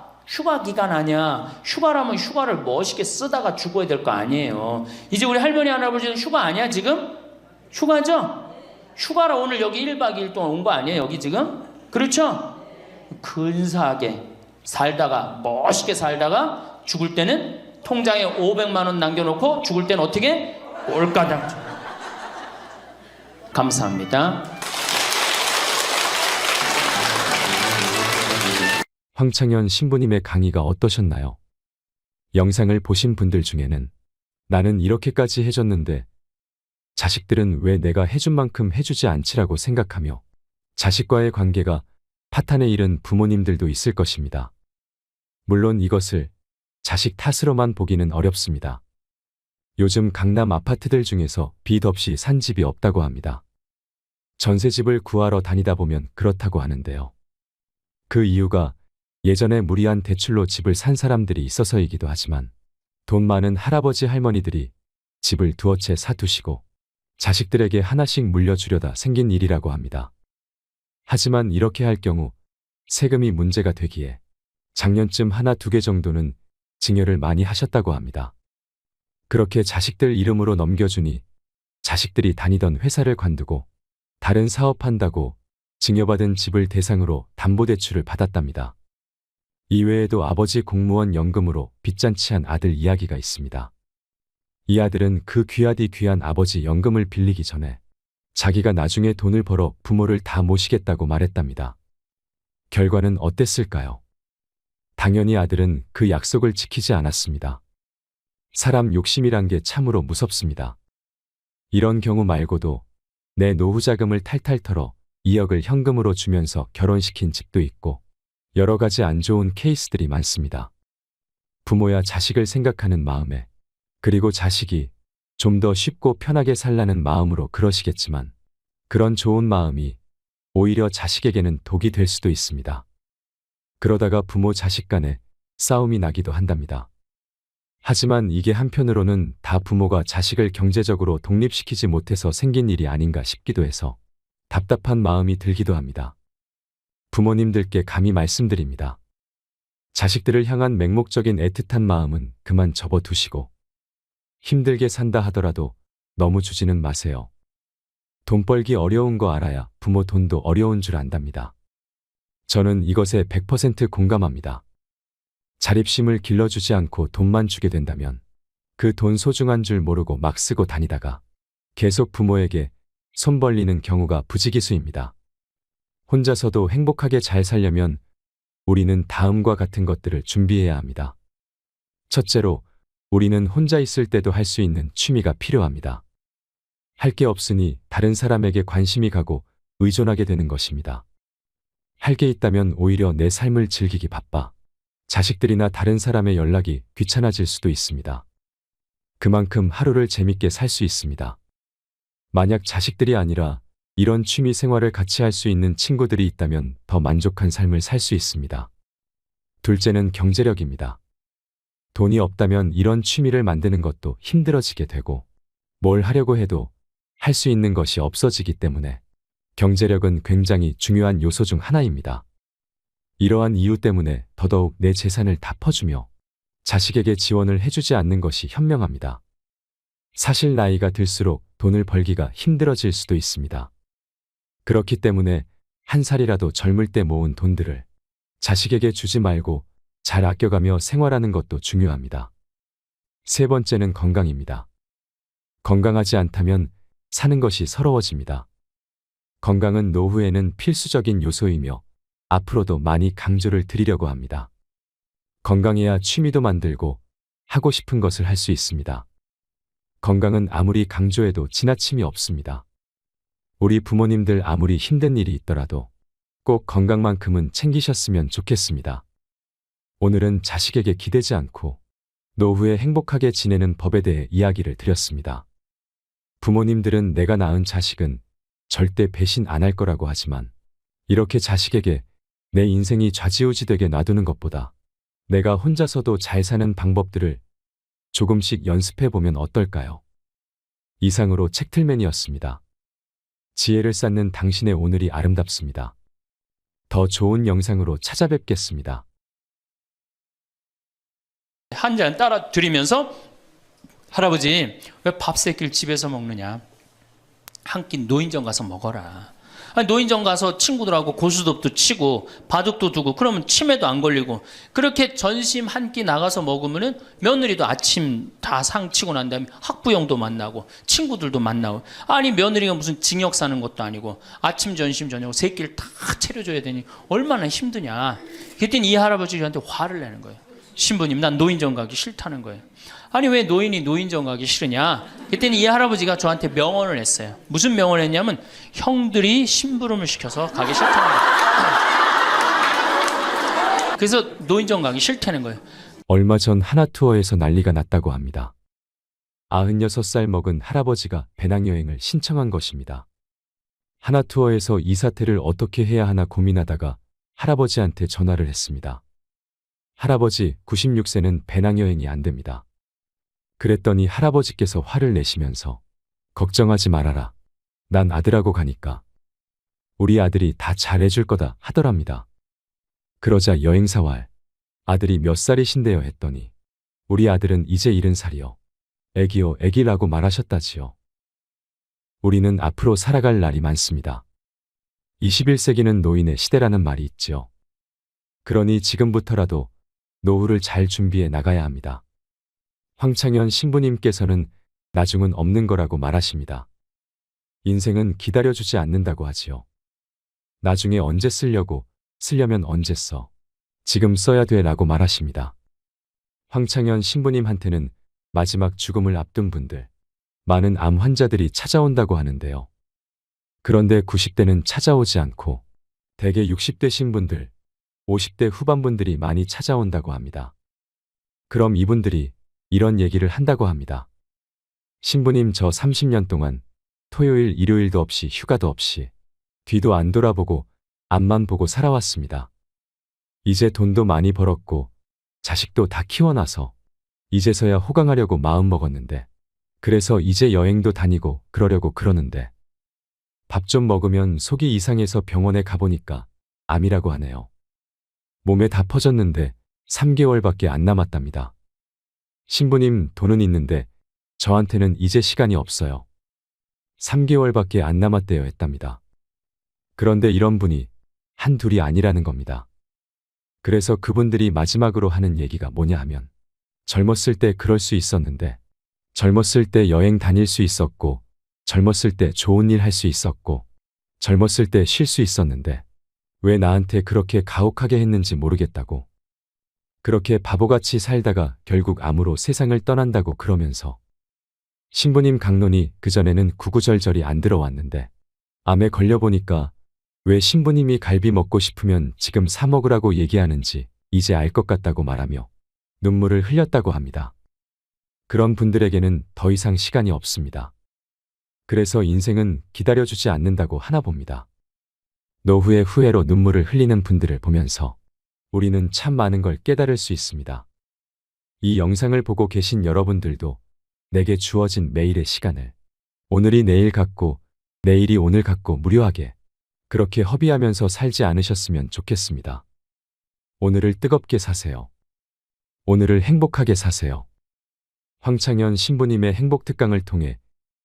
기간 아니야. 휴가라면 휴가를 멋있게 쓰다가 죽어야 될 거 아니에요. 이제 우리 할머니 할아버지는 휴가 아니야 지금? 휴가죠? 휴가라 오늘 여기 1박 2일 동안 온 거 아니에요 여기 지금? 그렇죠? 근사하게 살다가, 멋있게 살다가 죽을 때는 통장에 500만 원 남겨놓고 죽을 때는 어떻게? 꼴까당. 감사합니다. 황창현 신부님의 강의가 어떠셨나요? 영상을 보신 분들 중에는 나는 이렇게까지 해줬는데 자식들은 왜 내가 해준 만큼 해주지 않지라고 생각하며 자식과의 관계가 파탄에 이른 부모님들도 있을 것입니다. 물론 이것을 자식 탓으로만 보기는 어렵습니다. 요즘 강남 아파트들 중에서 빚 없이 산 집이 없다고 합니다. 전세집을 구하러 다니다 보면 그렇다고 하는데요. 그 이유가 예전에 무리한 대출로 집을 산 사람들이 있어서이기도 하지만 돈 많은 할아버지 할머니들이 집을 두어 채 사두시고 자식들에게 하나씩 물려주려다 생긴 일이라고 합니다. 하지만 이렇게 할 경우 세금이 문제가 되기에 작년쯤 하나 두 개 정도는 증여를 많이 하셨다고 합니다. 그렇게 자식들 이름으로 넘겨주니 자식들이 다니던 회사를 관두고 다른 사업한다고 증여받은 집을 대상으로 담보대출을 받았답니다. 이외에도 아버지 공무원 연금으로 빚잔치한 아들 이야기가 있습니다. 이 아들은 그 귀하디 귀한 아버지 연금을 빌리기 전에 자기가 나중에 돈을 벌어 부모를 다 모시겠다고 말했답니다. 결과는 어땠을까요? 당연히 아들은 그 약속을 지키지 않았습니다. 사람 욕심이란 게 참으로 무섭습니다. 이런 경우 말고도 내 노후 자금을 탈탈 털어 2억을 현금으로 주면서 결혼시킨 집도 있고 여러 가지 안 좋은 케이스들이 많습니다. 부모야 자식을 생각하는 마음에, 그리고 자식이 좀 더 쉽고 편하게 살라는 마음으로 그러시겠지만 그런 좋은 마음이 오히려 자식에게는 독이 될 수도 있습니다. 그러다가 부모 자식 간에 싸움이 나기도 한답니다. 하지만 이게 한편으로는 다 부모가 자식을 경제적으로 독립시키지 못해서 생긴 일이 아닌가 싶기도 해서 답답한 마음이 들기도 합니다. 부모님들께 감히 말씀드립니다. 자식들을 향한 맹목적인 애틋한 마음은 그만 접어두시고 힘들게 산다 하더라도 너무 주지는 마세요. 돈 벌기 어려운 거 알아야 부모 돈도 어려운 줄 안답니다. 저는 이것에 100% 공감합니다. 자립심을 길러주지 않고 돈만 주게 된다면 그 돈 소중한 줄 모르고 막 쓰고 다니다가 계속 부모에게 손 벌리는 경우가 부지기수입니다. 혼자서도 행복하게 잘 살려면 우리는 다음과 같은 것들을 준비해야 합니다. 첫째로, 우리는 혼자 있을 때도 할 수 있는 취미가 필요합니다. 할 게 없으니 다른 사람에게 관심이 가고 의존하게 되는 것입니다. 할 게 있다면 오히려 내 삶을 즐기기 바빠 자식들이나 다른 사람의 연락이 귀찮아질 수도 있습니다. 그만큼 하루를 재밌게 살 수 있습니다. 만약 자식들이 아니라 이런 취미 생활을 같이 할 수 있는 친구들이 있다면 더 만족한 삶을 살 수 있습니다. 둘째는 경제력입니다. 돈이 없다면 이런 취미를 만드는 것도 힘들어지게 되고 뭘 하려고 해도 할 수 있는 것이 없어지기 때문에 경제력은 굉장히 중요한 요소 중 하나입니다. 이러한 이유 때문에 더더욱 내 재산을 다 퍼주며 자식에게 지원을 해주지 않는 것이 현명합니다. 사실 나이가 들수록 돈을 벌기가 힘들어질 수도 있습니다. 그렇기 때문에 한 살이라도 젊을 때 모은 돈들을 자식에게 주지 말고 잘 아껴가며 생활하는 것도 중요합니다. 세 번째는 건강입니다. 건강하지 않다면 사는 것이 서러워집니다. 건강은 노후에는 필수적인 요소이며 앞으로도 많이 강조를 드리려고 합니다. 건강해야 취미도 만들고 하고 싶은 것을 할 수 있습니다. 건강은 아무리 강조해도 지나침이 없습니다. 우리 부모님들 아무리 힘든 일이 있더라도 꼭 건강만큼은 챙기셨으면 좋겠습니다. 오늘은 자식에게 기대지 않고 노후에 행복하게 지내는 법에 대해 이야기를 드렸습니다. 부모님들은 내가 낳은 자식은 절대 배신 안 할 거라고 하지만 이렇게 자식에게 내 인생이 좌지우지되게 놔두는 것보다 내가 혼자서도 잘 사는 방법들을 조금씩 연습해 보면 어떨까요? 이상으로 책틀맨이었습니다. 지혜를 쌓는 당신의 오늘이 아름답습니다. 더 좋은 영상으로 찾아뵙겠습니다. 한 잔 따라 드리면서 할아버지 왜 밥 세 끼를 집에서 먹느냐? 한 끼 노인정 가서 먹어라. 아니, 노인정 가서 친구들하고 고스톱도 치고 바둑도 두고 그러면 치매도 안 걸리고 그렇게 전심 한 끼 나가서 먹으면은 며느리도 아침 다 상 치고 난 다음에 학부형도 만나고 친구들도 만나고 아니 며느리가 무슨 징역 사는 것도 아니고 아침 점심 저녁 세 끼를 다 차려줘야 되니 얼마나 힘드냐. 그랬더니 이 할아버지 저한테 화를 내는 거예요. 신부님 난 노인정 가기 싫다는 거예요. 아니 왜 노인이 노인정 가기 싫으냐. 그랬더니 이 할아버지가 저한테 명언을 했어요. 무슨 명언을 했냐면 형들이 심부름을 시켜서 가기 싫다는 거예요. 그래서 노인정 가기 싫다는 거예요. 얼마 전 하나투어에서 난리가 났다고 합니다. 96살 먹은 할아버지가 배낭여행을 신청한 것입니다. 하나투어에서 이 사태를 어떻게 해야 하나 고민하다가 할아버지한테 전화를 했습니다. 할아버지 96세는 배낭여행이 안 됩니다. 그랬더니 할아버지께서 화를 내시면서 걱정하지 말아라. 난 아들하고 가니까 우리 아들이 다 잘해줄 거다 하더랍니다. 그러자 여행사와 아들이 몇 살이신데요 했더니 우리 아들은 이제 70살이요. 애기요 애기라고 말하셨다지요. 우리는 앞으로 살아갈 날이 많습니다. 21세기는 노인의 시대라는 말이 있지요. 그러니 지금부터라도 노후를 잘 준비해 나가야 합니다. 황창현 신부님께서는 나중은 없는 거라고 말하십니다. 인생은 기다려주지 않는다고 하지요. 나중에 언제 쓰려면 언제 써. 지금 써야 돼 라고 말하십니다. 황창현 신부님한테는 마지막 죽음을 앞둔 분들, 많은 암 환자들이 찾아온다고 하는데요. 그런데 90대는 찾아오지 않고 대개 60대 신분들, 50대 후반분들이 많이 찾아온다고 합니다. 그럼 이분들이 이런 얘기를 한다고 합니다. 신부님 저 30년 동안 토요일 일요일도 없이 휴가도 없이 뒤도 안 돌아보고 앞만 보고 살아왔습니다. 이제 돈도 많이 벌었고 자식도 다 키워놔서 이제서야 호강하려고 마음먹었는데 그래서 이제 여행도 다니고 그러려고 그러는데 밥 좀 먹으면 속이 이상해서 병원에 가보니까 암이라고 하네요. 몸에 다 퍼졌는데 3개월밖에 안 남았답니다. 신부님 돈은 있는데 저한테는 이제 시간이 없어요. 3개월밖에 안 남았대요 했답니다. 그런데 이런 분이 한둘이 아니라는 겁니다. 그래서 그분들이 마지막으로 하는 얘기가 뭐냐 하면 젊었을 때 그럴 수 있었는데 젊었을 때 여행 다닐 수 있었고 젊었을 때 좋은 일 할 수 있었고 젊었을 때 쉴 수 있었는데 왜 나한테 그렇게 가혹하게 했는지 모르겠다고. 그렇게 바보같이 살다가 결국 암으로 세상을 떠난다고 그러면서. 신부님 강론이 그전에는 구구절절이 안 들어왔는데 암에 걸려보니까 왜 신부님이 갈비 먹고 싶으면 지금 사 먹으라고 얘기하는지 이제 알 것 같다고 말하며 눈물을 흘렸다고 합니다. 그런 분들에게는 더 이상 시간이 없습니다. 그래서 인생은 기다려주지 않는다고 하나 봅니다. 노후의 후회로 눈물을 흘리는 분들을 보면서 우리는 참 많은 걸 깨달을 수 있습니다. 이 영상을 보고 계신 여러분들도 내게 주어진 매일의 시간을 오늘이 내일 같고 내일이 오늘 같고 무료하게 그렇게 허비하면서 살지 않으셨으면 좋겠습니다. 오늘을 뜨겁게 사세요. 오늘을 행복하게 사세요. 황창현 신부님의 행복특강을 통해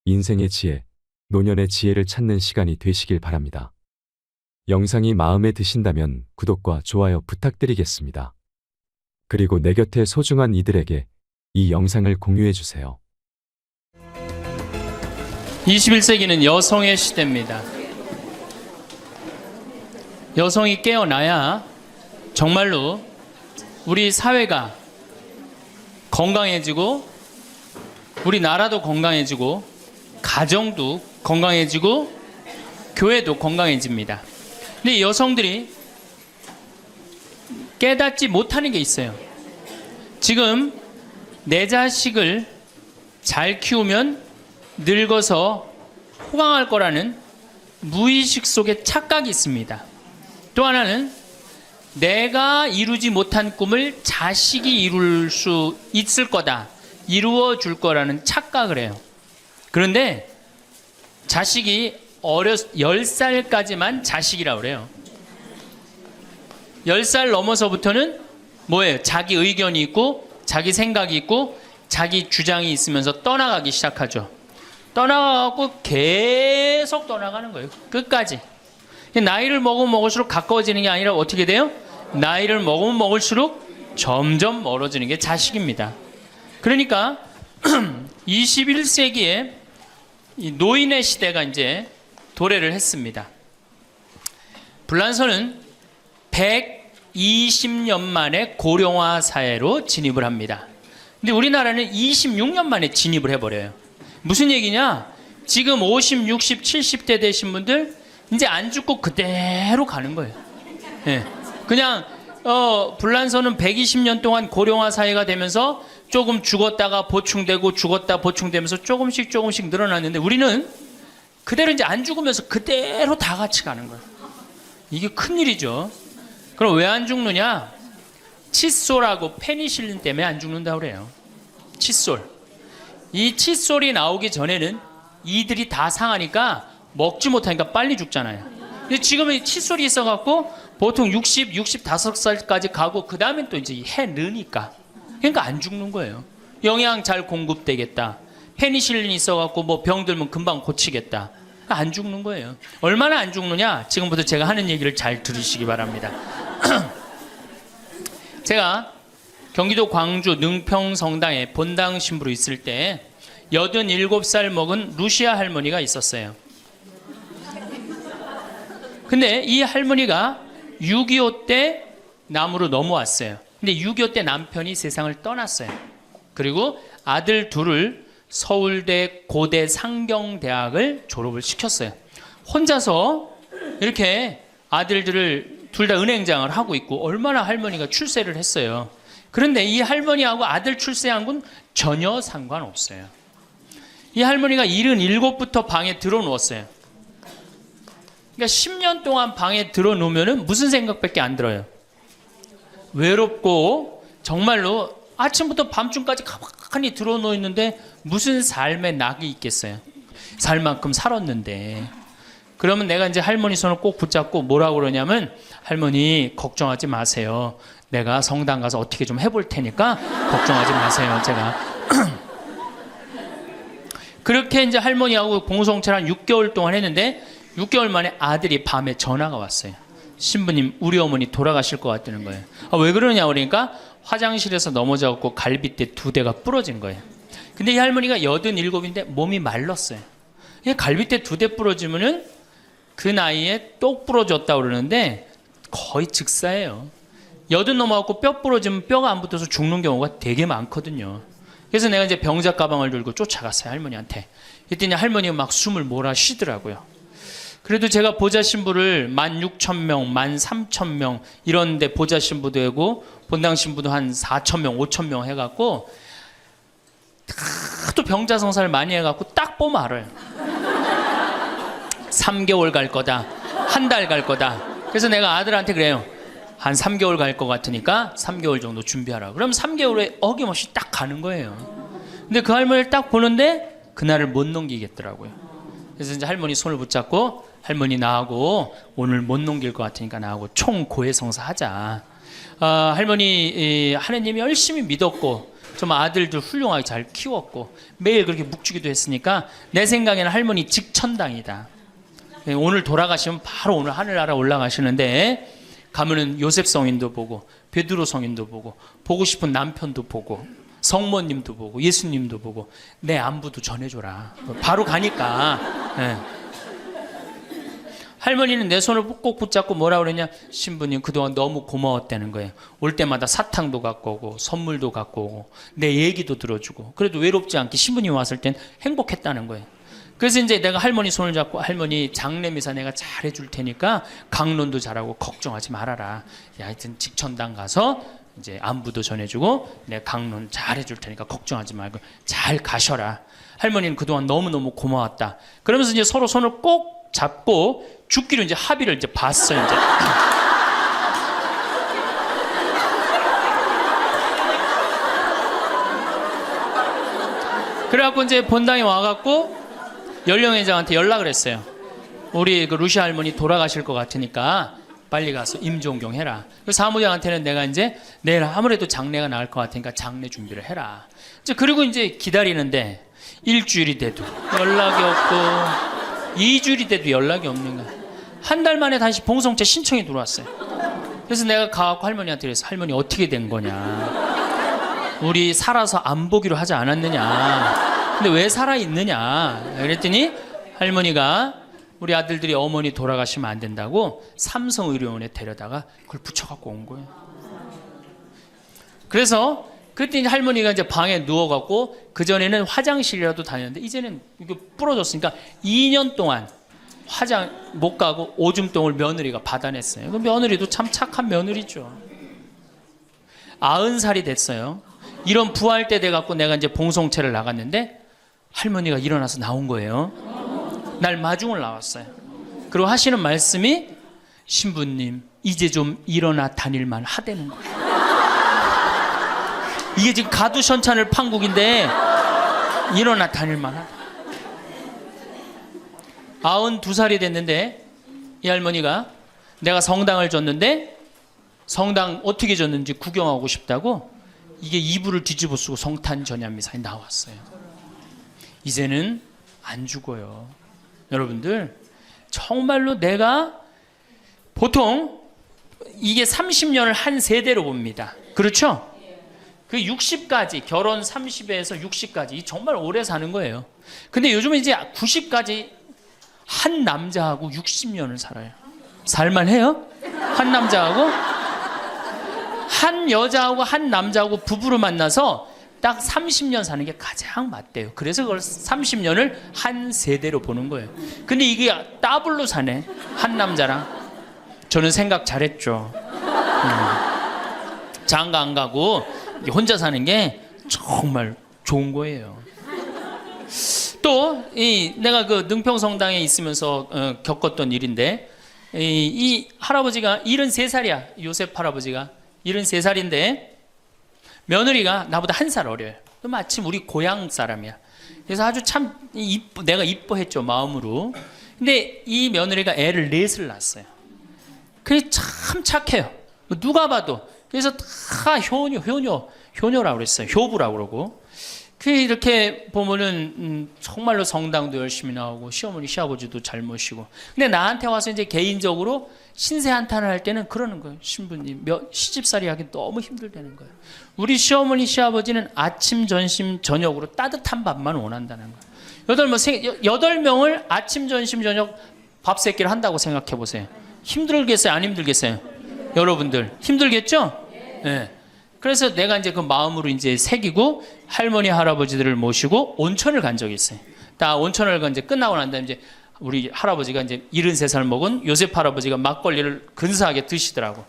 인생의 지혜, 노년의 지혜를 찾는 시간이 되시길 바랍니다. 영상이 마음에 드신다면 구독과 좋아요 부탁드리겠습니다. 그리고 내 곁에 소중한 이들에게 이 영상을 공유해 주세요. 21세기는 여성의 시대입니다. 여성이 깨어나야 정말로 우리 사회가 건강해지고 우리 나라도 건강해지고 가정도 건강해지고 교회도 건강해집니다. 근데 여성들이 깨닫지 못하는 게 있어요. 지금 내 자식을 잘 키우면 늙어서 호강할 거라는 무의식 속에 착각이 있습니다. 또 하나는 내가 이루지 못한 꿈을 자식이 이룰 수 있을 거다, 이루어 줄 거라는 착각을 해요. 그런데 자식이 10살까지만 자식이라고 그래요. 10살 넘어서부터는 뭐예요? 자기 의견이 있고 자기 생각이 있고 자기 주장이 있으면서 떠나가기 시작하죠. 떠나가고 계속 떠나가는 거예요. 끝까지. 나이를 먹으면 먹을수록 가까워지는 게 아니라 어떻게 돼요? 나이를 먹으면 먹을수록 점점 멀어지는 게 자식입니다. 그러니까 21세기에 노인의 시대가 이제 도래를 했습니다. 불란서는 120년 만에 고령화 사회로 진입을 합니다. 근데 우리나라는 26년 만에 진입을 해버려요. 무슨 얘기냐? 지금 50, 60, 70대 되신 분들 이제 안 죽고 그대로 가는 거예요. 네. 그냥 불란서는 120년 동안 고령화 사회가 되면서 조금 죽었다가 보충되고 죽었다 보충되면서 조금씩 늘어났는데 우리는 그대로 이제 안 죽으면서 그대로 다 같이 가는 거예요. 이게 큰일이죠. 그럼 왜 안 죽느냐? 칫솔하고 페니실린 때문에 안 죽는다고 그래요. 칫솔. 이 칫솔이 나오기 전에는 이들이 다 상하니까 먹지 못하니까 빨리 죽잖아요. 근데 지금은 칫솔이 있어갖고 보통 60, 65살까지 가고 그 다음엔 또 이제 해 느니까. 그러니까 안 죽는 거예요. 영양 잘 공급되겠다. 페니실린이 있어갖고 뭐 병 들면 금방 고치겠다. 안 죽는 거예요. 얼마나 안 죽느냐? 지금부터 제가 하는 얘기를 잘 들으시기 바랍니다. 제가 경기도 광주 능평성당에 본당 신부로 있을 때 87살 먹은 루시아 할머니가 있었어요. 근데 이 할머니가 6.25 때 남으로 넘어왔어요. 근데 6.25 때 남편이 세상을 떠났어요. 그리고 아들 둘을 서울대 고대 상경대학을 졸업을 시켰어요. 혼자서 이렇게 아들들을 둘 다 은행장을 하고 있고 얼마나 할머니가 출세를 했어요. 그런데 이 할머니하고 아들 출세한 건 전혀 상관없어요. 이 할머니가 77부터 방에 들어누웠어요. 그러니까 10년 동안 방에 들어놓으면 무슨 생각밖에 안 들어요. 외롭고 정말로 아침부터 밤중까지 가만히 들어놓여 있는데 무슨 삶의 낙이 있겠어요. 살 만큼 살았는데. 그러면 내가 이제 할머니 손을 꼭 붙잡고 뭐라고 그러냐면 할머니 걱정하지 마세요. 내가 성당 가서 어떻게 좀 해볼 테니까 걱정하지 마세요. 제가 그렇게 이제 할머니하고 공동체를 한 6개월 동안 했는데 6개월 만에 아들이 밤에 전화가 왔어요. 신부님 우리 어머니 돌아가실 것 같다는 거예요. 왜 그러냐 그러니까 화장실에서 넘어져갖고 갈비뼈 2대가 부러진 거예요. 근데 이 할머니가 87인데 몸이 말랐어요. 갈비뼈 2대 부러지면은 그 나이에 똑 부러졌다고 그러는데 거의 즉사예요. 80 넘어갖고 뼈 부러지면 뼈가 안 붙어서 죽는 경우가 되게 많거든요. 그래서 내가 이제 병자 가방을 들고 쫓아갔어요, 할머니한테. 그랬더니 할머니가 막 숨을 몰아쉬더라고요. 그래도 제가 보좌 신부를 16,000명, 13,000명 이런 데 보좌 신부도 하고 본당 신부도 한 4,000명, 5,000명 해갖고 또 병자 성사를 많이 해갖고 딱 보면 알아요. 3개월 갈 거다, 한 달 갈 거다. 그래서 내가 아들한테 그래요. 한 3개월 갈 것 같으니까 3개월 정도 준비하라. 그럼 3개월에 어김없이 딱 가는 거예요. 근데 그 할머니를 딱 보는데 그날을 못 넘기겠더라고요. 그래서 이제 할머니 손을 붙잡고 할머니 나하고 오늘 못 넘길 것 같으니까 나하고 총고해성사 하자. 할머니 하느님이 열심히 믿었고 좀 아들들 훌륭하게 잘 키웠고 매일 그렇게 묵주기도 했으니까 내 생각에는 할머니 직천당이다. 오늘 돌아가시면 바로 오늘 하늘나라 올라가시는데 가면은 요셉 성인도 보고 베드로 성인도 보고 싶은 남편도 보고 성모님도 보고 예수님도 보고 내 안부도 전해줘라. 바로 가니까. 네. 할머니는 내 손을 꼭 붙잡고 뭐라 그러냐, 신부님 그동안 너무 고마웠다는 거예요. 올 때마다 사탕도 갖고 오고 선물도 갖고 오고 내 얘기도 들어주고 그래도 외롭지 않게 신부님 왔을 땐 행복했다는 거예요. 그래서 이제 내가 할머니 손을 잡고 할머니 장례미사 내가 잘 해줄 테니까 강론도 잘하고 걱정하지 말아라. 하여튼 직천당 가서 이제 안부도 전해주고 내 강론 잘 해줄 테니까 걱정하지 말고 잘 가셔라. 할머니는 그동안 너무너무 고마웠다. 그러면서 이제 서로 손을 꼭 잡고 죽기로 이제 합의를 이제 봤어요. 이제. 그래갖고 이제 본당에 와갖고 연령회장한테 연락을 했어요. 우리 그 루시 할머니 돌아가실 것 같으니까 빨리 가서 임종경 해라. 사무장한테는 내가 이제 내일 아무래도 장례가 나을 것 같으니까 장례 준비를 해라. 이제 그리고 이제 기다리는데 일주일이 돼도 연락이 없고 2주일이 돼도 연락이 없는 거야. 한 달 만에 다시 봉송체 신청이 들어왔어요. 그래서 내가 가갖고 할머니한테 그래서 할머니 어떻게 된 거냐. 우리 살아서 안 보기로 하지 않았느냐. 근데 왜 살아있느냐. 그랬더니 할머니가 우리 아들들이 어머니 돌아가시면 안 된다고 삼성의료원에 데려다가 그걸 붙여갖고 온 거예요. 그래서 그때 할머니가 이제 방에 누워갖고 그전에는 화장실이라도 다녔는데 이제는 이게 부러졌으니까 2년 동안 화장 못 가고 오줌똥을 며느리가 받아냈어요. 그 며느리도 참 착한 며느리죠. 90살이 됐어요. 이런 부활 때 돼갖고 내가 이제 봉송체를 나갔는데 할머니가 일어나서 나온 거예요. 날 마중을 나왔어요. 그리고 하시는 말씀이 신부님 이제 좀 일어나 다닐만 하다는 거예요. 이게 지금 가두션찬을 판국인데 일어나 다닐만 하다. 92살이 됐는데 이 할머니가 내가 성당을 줬는데 성당 어떻게 줬는지 구경하고 싶다고 이게 이불을 뒤집어 쓰고 성탄 전야미사에 나왔어요. 이제는 안 죽어요. 여러분들 정말로 내가 보통 이게 30년을 한 세대로 봅니다. 그렇죠? 그 60까지 결혼 30에서 60까지 정말 오래 사는 거예요. 근데 요즘은 이제 90까지 한 남자하고 60년을 살아요. 살만해요? 한 남자하고 한 여자하고 한 남자하고 부부로 만나서 딱 30년 사는 게 가장 맞대요. 그래서 그걸 30년을 한 세대로 보는 거예요. 근데 이게 더블로 사네. 한 남자랑. 저는 생각 잘했죠. 장가 안 가고 혼자 사는 게 정말 좋은 거예요. 또 내가 그 능평성당에 있으면서 겪었던 일인데 이 할아버지가 73살이야. 요셉 할아버지가 73살인데 며느리가 나보다 1살 어려요. 마침 우리 고향 사람이야. 그래서 아주 참 내가 이뻐했죠, 마음으로. 근데 이 며느리가 애를 4을 낳았어요. 그게 참 착해요. 누가 봐도. 그래서 다 효녀라고 그랬어요. 효부라고 그러고. 이렇게 보면은 정말로 성당도 열심히 나오고 시어머니 시아버지도 잘 모시고. 근데 나한테 와서 이제 개인적으로 신세 한탄을 할 때는 그러는 거예요. 신부님 시집살이 하기 너무 힘들다는 거예요. 우리 시어머니 시아버지는 아침 점심 저녁으로 따뜻한 밥만 원한다는 거예요. 8명을 아침 점심 저녁 밥 세끼를 한다고 생각해 보세요. 힘들겠어요? 안 힘들겠어요? 여러분들 힘들겠죠? 네. 그래서 내가 이제 그 마음으로 이제 새기고 할머니 할아버지들을 모시고 온천을 간 적이 있어요. 다 온천을 간 이제 끝나고 난 다음에 이제 우리 할아버지가 이제 73살 먹은 요셉 할아버지가 막걸리를 근사하게 드시더라고.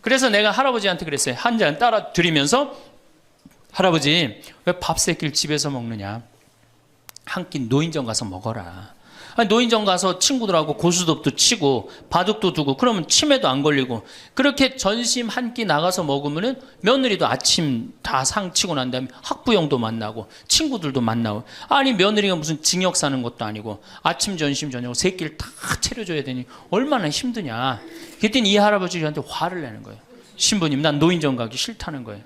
그래서 내가 할아버지한테 그랬어요. 한 잔 따라 드리면서 할아버지 왜 밥 새끼를 집에서 먹느냐? 한 끼 노인정 가서 먹어라. 아니, 노인정 가서 친구들하고 고스톱도 치고 바둑도 두고 그러면 치매도 안 걸리고 그렇게 전심 한 끼 나가서 먹으면은 며느리도 아침 다 상 치고 난 다음에 학부형도 만나고 친구들도 만나고 아니 며느리가 무슨 징역 사는 것도 아니고 아침 전심 저녁 세 끼를 다 차려줘야 되니 얼마나 힘드냐. 그랬더니 이 할아버지한테 화를 내는 거예요. 신부님 난 노인정 가기 싫다는 거예요.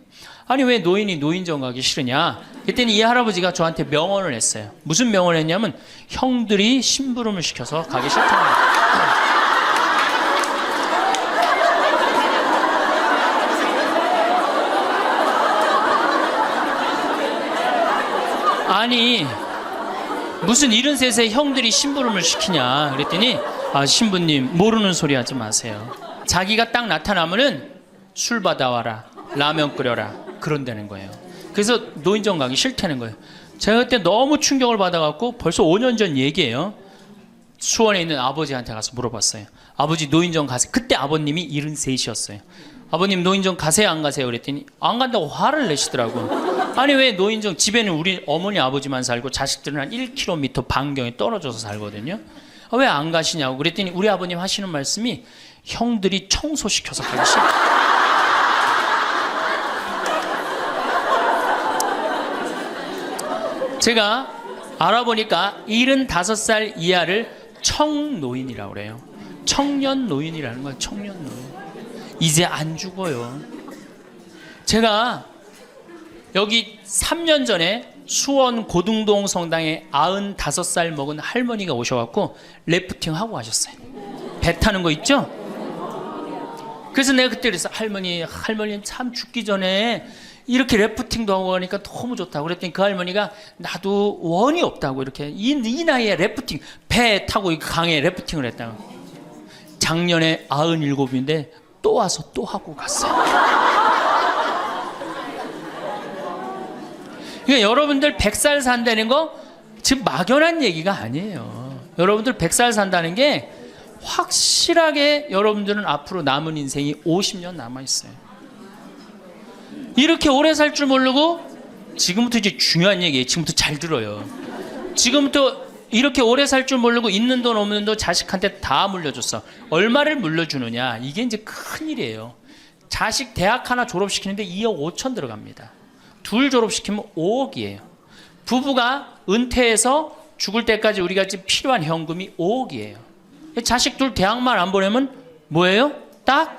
아니 왜 노인이 노인정 가기 싫으냐. 그랬더니 이 할아버지가 저한테 명언을 했어요. 무슨 명언을 했냐면 형들이 심부름을 시켜서 가기 싫다는 거예요. 아니 무슨 73세 형들이 심부름을 시키냐. 그랬더니 아 신부님 모르는 소리 하지 마세요. 자기가 딱 나타나면은 술 받아와라 라면 끓여라 그런다는 거예요. 그래서 노인정 가기 싫다는 거예요. 제가 그때 너무 충격을 받아갖고 벌써 5년 전 얘기예요. 수원에 있는 아버지한테 가서 물어봤어요. 아버지 노인정 가세요. 그때 아버님이 73이셨어요. 아버님 노인정 가세요 안 가세요? 그랬더니 안 간다고 화를 내시더라고요. 아니 왜 노인정 집에는 우리 어머니 아버지만 살고 자식들은 한 1km 반경에 떨어져서 살거든요. 왜 안 가시냐고 그랬더니 우리 아버님 하시는 말씀이 형들이 청소시켜서 가기 싫다. 제가 알아보니까 75살 이하를 청노인이라고 그래요. 청년 노인이라는 거예요. 청년 노인. 이제 안 죽어요. 제가 여기 3년 전에 수원 고등동 성당에 95살 먹은 할머니가 오셔갖고 래프팅 하고 가셨어요. 배 타는 거 있죠? 그래서 내가 그때 그랬어. 할머니 참 죽기 전에 이렇게 래프팅도 하고 하니까 너무 좋다고 그랬더니 그 할머니가 나도 원이 없다고 이렇게 이 나이에 래프팅 배 타고 강에 래프팅을 했다고. 작년에 97인데 또 와서 또 하고 갔어요. 그러니까 여러분들 100살 산다는 거 지금 막연한 얘기가 아니에요. 여러분들 100살 산다는 게 확실하게 여러분들은 앞으로 남은 인생이 50년 남아있어요. 이렇게 오래 살 줄 모르고 지금부터 이제 중요한 얘기예요. 지금부터 잘 들어요. 지금부터 이렇게 오래 살 줄 모르고 있는 돈 없는 돈 자식한테 다 물려줬어. 얼마를 물려주느냐. 이게 이제 큰일이에요. 자식 대학 하나 졸업시키는데 2억 5천 들어갑니다. 둘 졸업시키면 5억이에요. 부부가 은퇴해서 죽을 때까지 우리가 지금 필요한 현금이 5억이에요. 자식 둘 대학만 안 보내면 뭐예요? 딱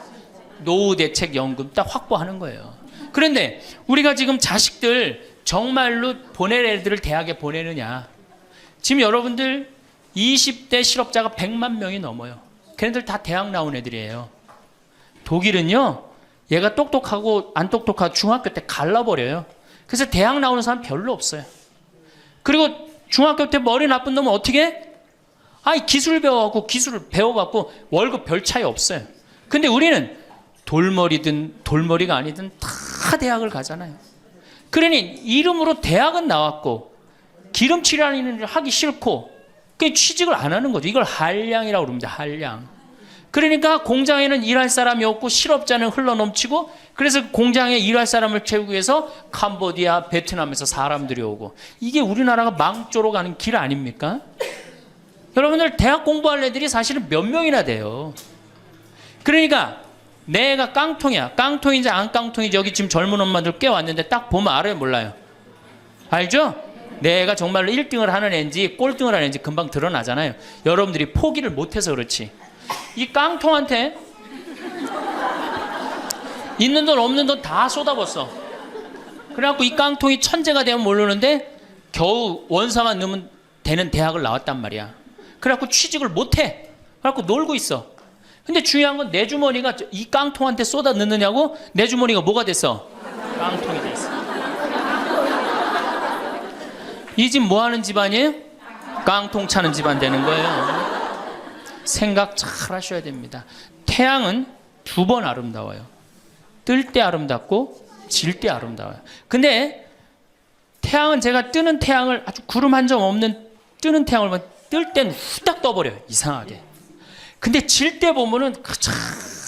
노후대책연금 딱 확보하는 거예요. 그런데 우리가 지금 자식들 정말로 보낼 애들을 대학에 보내느냐. 지금 여러분들 20대 실업자가 100만 명이 넘어요. 걔네들 다 대학 나온 애들이에요. 독일은요. 얘가 똑똑하고 안 똑똑하고 중학교 때 갈라버려요. 그래서 대학 나오는 사람 별로 없어요. 그리고 중학교 때 머리 나쁜 놈은 어떻게 해? 아니 기술 배워갖고 기술을 배워갖고 월급 별 차이 없어요. 근데 우리는 돌머리든 돌머리가 아니든 다 대학을 가잖아요. 그러니 이름으로 대학은 나왔고 기름칠하는 일을 하기 싫고 그 취직을 안 하는 거죠. 이걸 한량이라고 그럽니다. 한량. 그러니까 공장에는 일할 사람이 없고 실업자는 흘러넘치고 그래서 공장에 일할 사람을 채우기 위해서 캄보디아, 베트남에서 사람들이 오고 이게 우리나라가 망조로 가는 길 아닙니까? 여러분들 대학 공부할 애들이 사실은 몇 명이나 돼요. 그러니까 내가 깡통이야. 깡통인지 안 깡통인지 여기 지금 젊은 엄마들 꽤 왔는데 딱 보면 알아요 몰라요? 알죠? 내가 정말로 1등을 하는 애인지 꼴등을 하는 애인지 금방 드러나잖아요. 여러분들이 포기를 못해서 그렇지. 이 깡통한테 있는 돈 없는 돈 다 쏟아붓어. 그래갖고 이 깡통이 천재가 되면 모르는데 겨우 원사만 넣으면 되는 대학을 나왔단 말이야. 그래갖고 취직을 못해. 그래갖고 놀고 있어. 근데 중요한 건 내 주머니가 이 깡통한테 쏟아 넣느냐고 내 주머니가 뭐가 됐어? 깡통이 돼 있어. 이 집 뭐 하는 집안이에요? 깡통 차는 집안 되는 거예요. 생각 잘 하셔야 됩니다. 태양은 두 번 아름다워요. 뜰 때 아름답고 질 때 아름다워요. 근데 태양은 제가 뜨는 태양을 아주 구름 한 점 없는 뜨는 태양을 보면 뜰 때는 후딱 떠버려요. 이상하게. 근데 질 때 보면은 참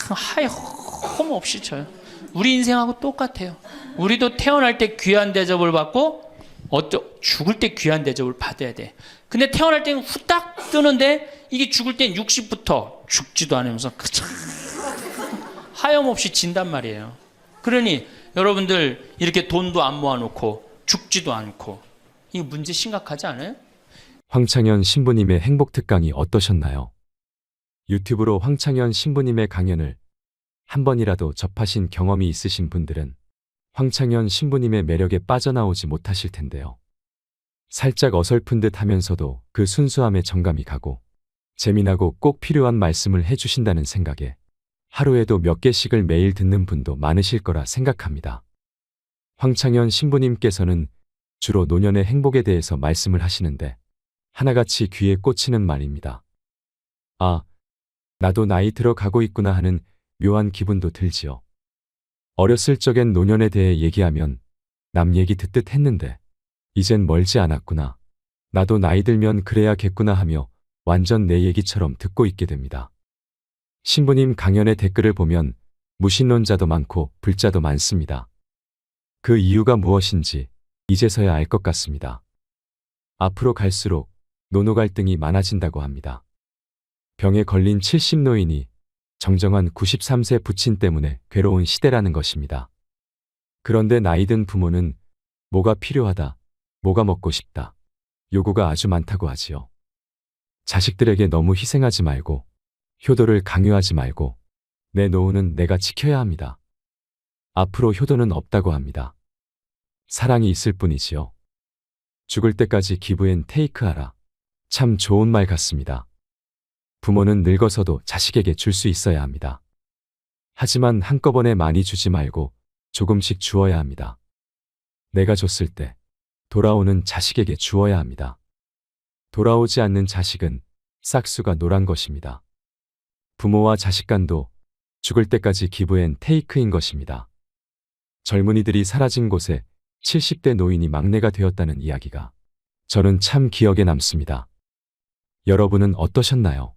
하염 없이 져요. 우리 인생하고 똑같아요. 우리도 태어날 때 귀한 대접을 받고 죽을 때 귀한 대접을 받아야 돼. 근데 태어날 때는 후딱 뜨는데 이게 죽을 땐 60부터 죽지도 않으면서 참 하염없이 진단 말이에요. 그러니 여러분들 이렇게 돈도 안 모아놓고 죽지도 않고 이 문제 심각하지 않아요? 황창현 신부님의 행복 특강이 어떠셨나요? 유튜브로 황창현 신부님의 강연을 한 번이라도 접하신 경험이 있으신 분들은 황창현 신부님의 매력에 빠져나오지 못하실 텐데요. 살짝 어설픈 듯 하면서도 그 순수함에 정감이 가고 재미나고 꼭 필요한 말씀을 해주신다는 생각에 하루에도 몇 개씩을 매일 듣는 분도 많으실 거라 생각합니다. 황창현 신부님께서는 주로 노년의 행복에 대해서 말씀을 하시는데 하나같이 귀에 꽂히는 말입니다. 아, 나도 나이 들어가고 있구나 하는 묘한 기분도 들지요. 어렸을 적엔 노년에 대해 얘기하면 남 얘기 듣듯 했는데 이젠 멀지 않았구나. 나도 나이 들면 그래야겠구나 하며 완전 내 얘기처럼 듣고 있게 됩니다. 신부님 강연의 댓글을 보면 무신론자도 많고 불자도 많습니다. 그 이유가 무엇인지 이제서야 알 것 같습니다. 앞으로 갈수록 노노 갈등이 많아진다고 합니다. 병에 걸린 70 노인이 정정한 93세 부친 때문에 괴로운 시대라는 것입니다. 그런데 나이든 부모는 뭐가 필요하다, 뭐가 먹고 싶다, 요구가 아주 많다고 하지요. 자식들에게 너무 희생하지 말고, 효도를 강요하지 말고, 내 노후는 내가 지켜야 합니다. 앞으로 효도는 없다고 합니다. 사랑이 있을 뿐이지요. 죽을 때까지 기브앤 테이크하라. 참 좋은 말 같습니다. 부모는 늙어서도 자식에게 줄 수 있어야 합니다. 하지만 한꺼번에 많이 주지 말고 조금씩 주어야 합니다. 내가 줬을 때 돌아오는 자식에게 주어야 합니다. 돌아오지 않는 자식은 싹수가 노란 것입니다. 부모와 자식 간도 죽을 때까지 기브앤 테이크인 것입니다. 젊은이들이 사라진 곳에 70대 노인이 막내가 되었다는 이야기가 저는 참 기억에 남습니다. 여러분은 어떠셨나요?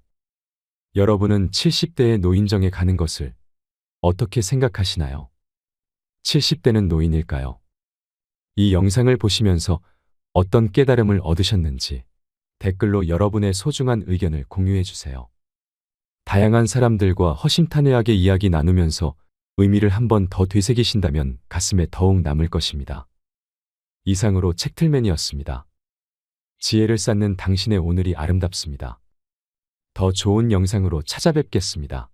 여러분은 70대의 노인정에 가는 것을 어떻게 생각하시나요? 70대는 노인일까요? 이 영상을 보시면서 어떤 깨달음을 얻으셨는지 댓글로 여러분의 소중한 의견을 공유해 주세요. 다양한 사람들과 허심탄회하게 이야기 나누면서 의미를 한 번 더 되새기신다면 가슴에 더욱 남을 것입니다. 이상으로 책틀맨이었습니다. 지혜를 쌓는 당신의 오늘이 아름답습니다. 더 좋은 영상으로 찾아뵙겠습니다.